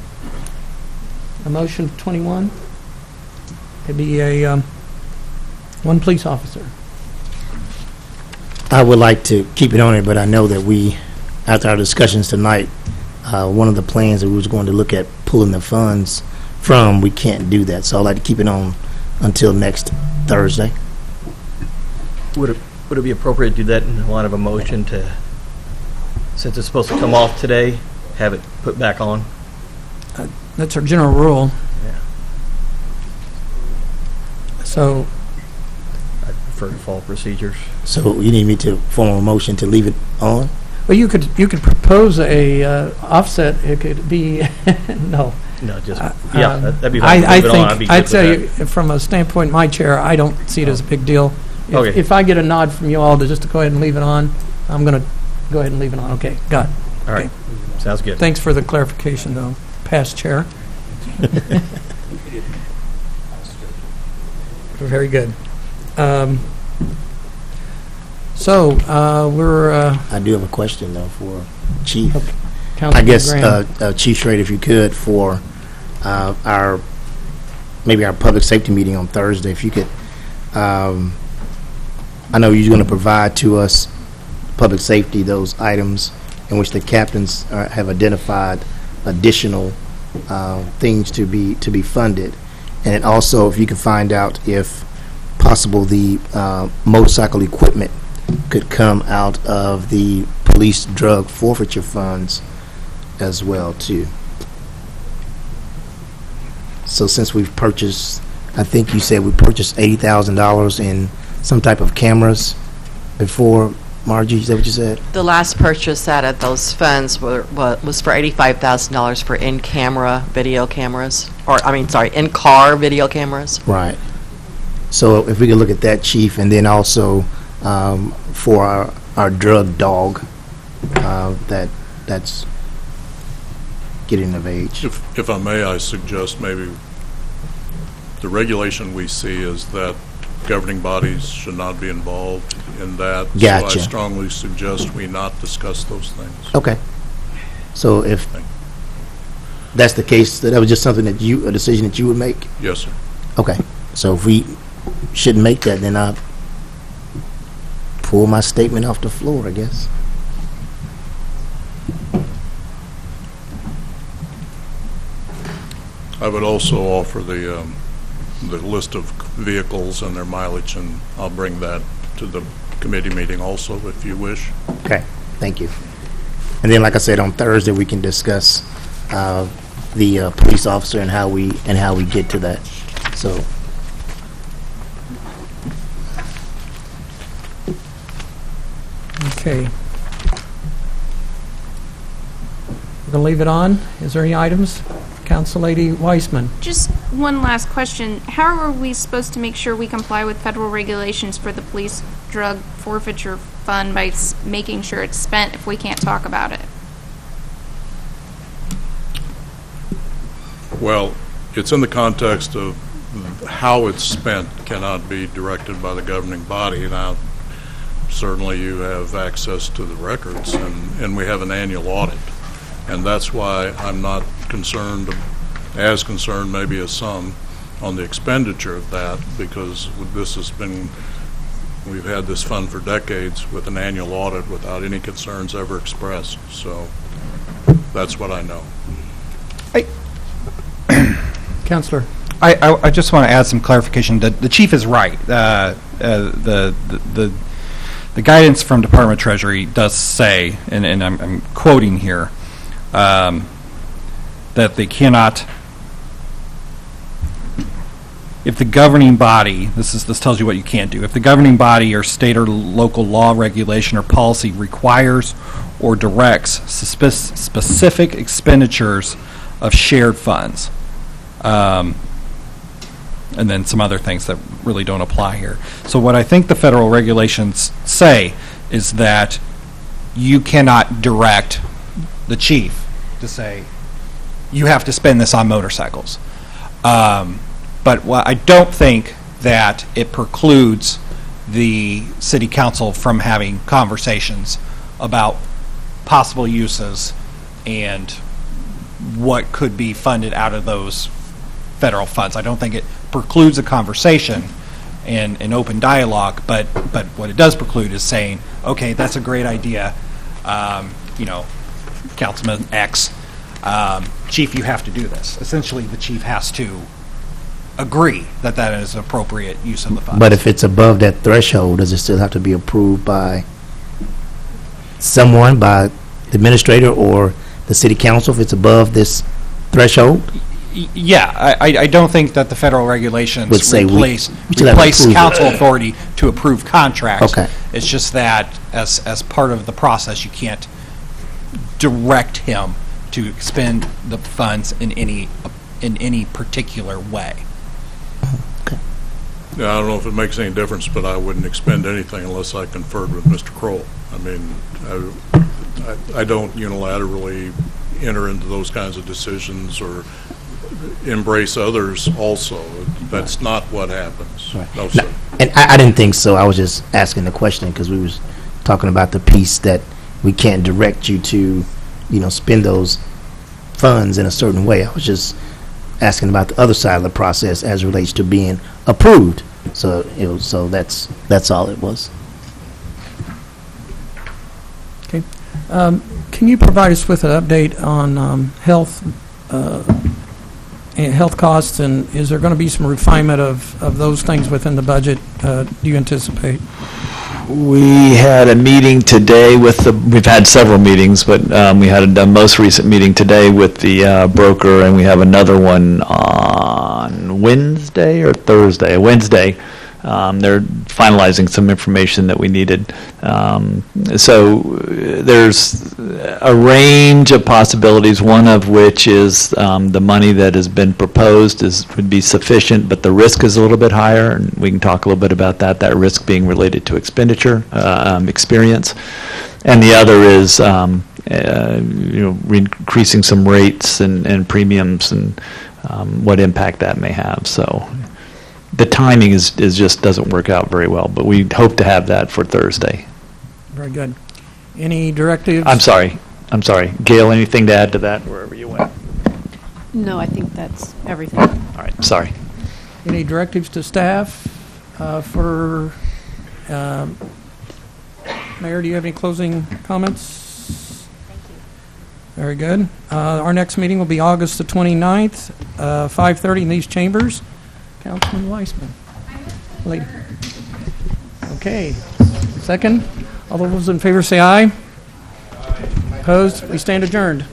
Speaker 1: A motion 21. It'd be a, one police officer.
Speaker 17: I would like to keep it on it, but I know that we, after our discussions tonight, one of the plans that we was going to look at pulling the funds from, we can't do that. So I'd like to keep it on until next Thursday.
Speaker 7: Would it be appropriate to do that in line of a motion to, since it's supposed to come off today, have it put back on?
Speaker 1: That's our general rule.
Speaker 7: Yeah.
Speaker 1: So,
Speaker 7: I prefer to follow procedures.
Speaker 17: So you need me to form a motion to leave it on?
Speaker 1: well, you could propose a offset. It could be, no.
Speaker 7: No, just, yeah, that'd be fine.
Speaker 1: I
Speaker 7: Leave it on. I'd be
Speaker 1: think,
Speaker 7: good
Speaker 1: I'd
Speaker 7: with
Speaker 1: say,
Speaker 7: that.
Speaker 1: from a standpoint, my chair, I don't see it as a big deal.
Speaker 7: Okay.
Speaker 1: If I get a nod from you all to just to go ahead and leave it on, I'm going to go ahead and leave it on. Okay, got it.
Speaker 7: All right. Sounds good.
Speaker 1: Thanks for the clarification, though, past chair. Very good.
Speaker 17: I do have a question, though, for Chief. I
Speaker 1: Councilman
Speaker 17: guess,
Speaker 1: Graham.
Speaker 17: Chief Schrader, if you could, for maybe our public safety meeting on Thursday, if you could, I know you're going to provide to us, public safety, those items in which the captains have identified additional things to be funded. And then also, if you can find out if possible the motorcycle equipment could come out of the police drug forfeiture funds as well, too. So since we've purchased, I think you said we purchased $80,000 in some type of cameras before, Margie, is that what you said?
Speaker 13: The last purchase out of those funds was for $85,000 for in-camera video cameras, in-car video cameras.
Speaker 17: Right. So if we could look at that, Chief, and then also for our drug dog that's getting of age.
Speaker 16: If I may, I suggest maybe the regulation we see is that governing bodies should not be involved in that.
Speaker 17: Gotcha.
Speaker 16: So I strongly suggest we not discuss those things.
Speaker 17: Okay. So if that's the case, that was just something that a decision that you would make?
Speaker 16: Yes, sir.
Speaker 17: Okay. So if we shouldn't make that, then I'll pull my statement off the floor, I guess.
Speaker 16: I would also offer the list of vehicles and their mileage, and I'll bring that to the committee meeting also, if you wish.
Speaker 17: Okay, thank you. And then, like I said, on Thursday we can discuss the police officer and how we get to that. So.
Speaker 1: Okay. We're going to leave it on. Is there any items? Council Lady Weissman.
Speaker 8: Just one last question. How are we supposed to make sure we comply with federal regulations for the police drug forfeiture fund by making sure it's spent if we can't talk about it?
Speaker 16: Well, it's in the context of how it's spent cannot be directed by the governing body. Now, certainly you have access to the records, and we have an annual audit. And that's why I'm not concerned, as concerned maybe as some, on the expenditure of that, because this has been, we've had this fund for decades with an annual audit without any concerns ever expressed. So that's what I know.
Speaker 1: Counselor.
Speaker 6: I just want to add some clarification. The chief is right. The guidance from Department of Treasury does say, and I'm quoting here, that they cannot, if the governing body, this tells you what you can't do. If the governing body or state or local law, regulation, or policy requires or directs specific expenditures of shared funds, and then some other things that really don't apply here. So what I think the federal regulations say is that you cannot direct the chief to say, you have to spend this on motorcycles. But I don't think that it precludes the city council from having conversations about possible uses and what could be funded out of those federal funds. I don't think it precludes a conversation and an open dialogue, but what it does preclude is saying, okay, that's a great idea, Councilman X, Chief, you have to do this. Essentially, the chief has to agree that that is appropriate use of the funds.
Speaker 17: But if it's above that threshold, does it still have to be approved by someone, by the administrator or the city council if it's above this threshold?
Speaker 6: Yeah, I don't think that the federal regulations
Speaker 17: Would say
Speaker 6: replace
Speaker 17: we still have to approve it.
Speaker 6: council authority to approve contracts.
Speaker 17: Okay.
Speaker 6: It's just that as part of the process, you can't direct him to expend the funds in any particular way.
Speaker 16: Yeah, I don't know if it makes any difference, but I wouldn't expend anything unless I conferred with Mr. Kroll. I mean, I don't unilaterally enter into those kinds of decisions or embrace others also. That's not what happens.
Speaker 17: Right.
Speaker 16: No, sir.
Speaker 17: And I didn't think so. I was just asking the question because we was talking about the piece that we can't direct you to, spend those funds in a certain way. I was just asking about the other side of the process as it relates to being approved. So that's all it was.
Speaker 1: Okay. Can you provide us with an update on health costs, and is there going to be some refinement of those things within the budget? Do you anticipate?
Speaker 18: We had a meeting today we've had several meetings, but we had a most recent meeting today with the broker, and we have another one on Wednesday or Thursday? Wednesday. They're finalizing some information that we needed. So there's a range of possibilities, one of which is the money that has been proposed would be sufficient, but the risk is a little bit higher, and we can talk a little bit about that risk being related to expenditure, experience. And the other is increasing some rates and premiums and what impact that may have. So the timing is just doesn't work out very well, but we hope to have that for Thursday.
Speaker 1: Very good. Any directives?
Speaker 18: I'm sorry. Gail, anything to add to that, wherever you went?
Speaker 3: No, I think that's everything.
Speaker 18: All right, sorry.
Speaker 1: Any directives to staff for, Mayor, do you have any closing comments?
Speaker 9: Thank you.
Speaker 1: Very good. Our next meeting will be August the 29th, 5:30 in these chambers. Councilman Weissman. Lady. Okay. Second. All those in favor say aye. Opposed? We stand adjourned.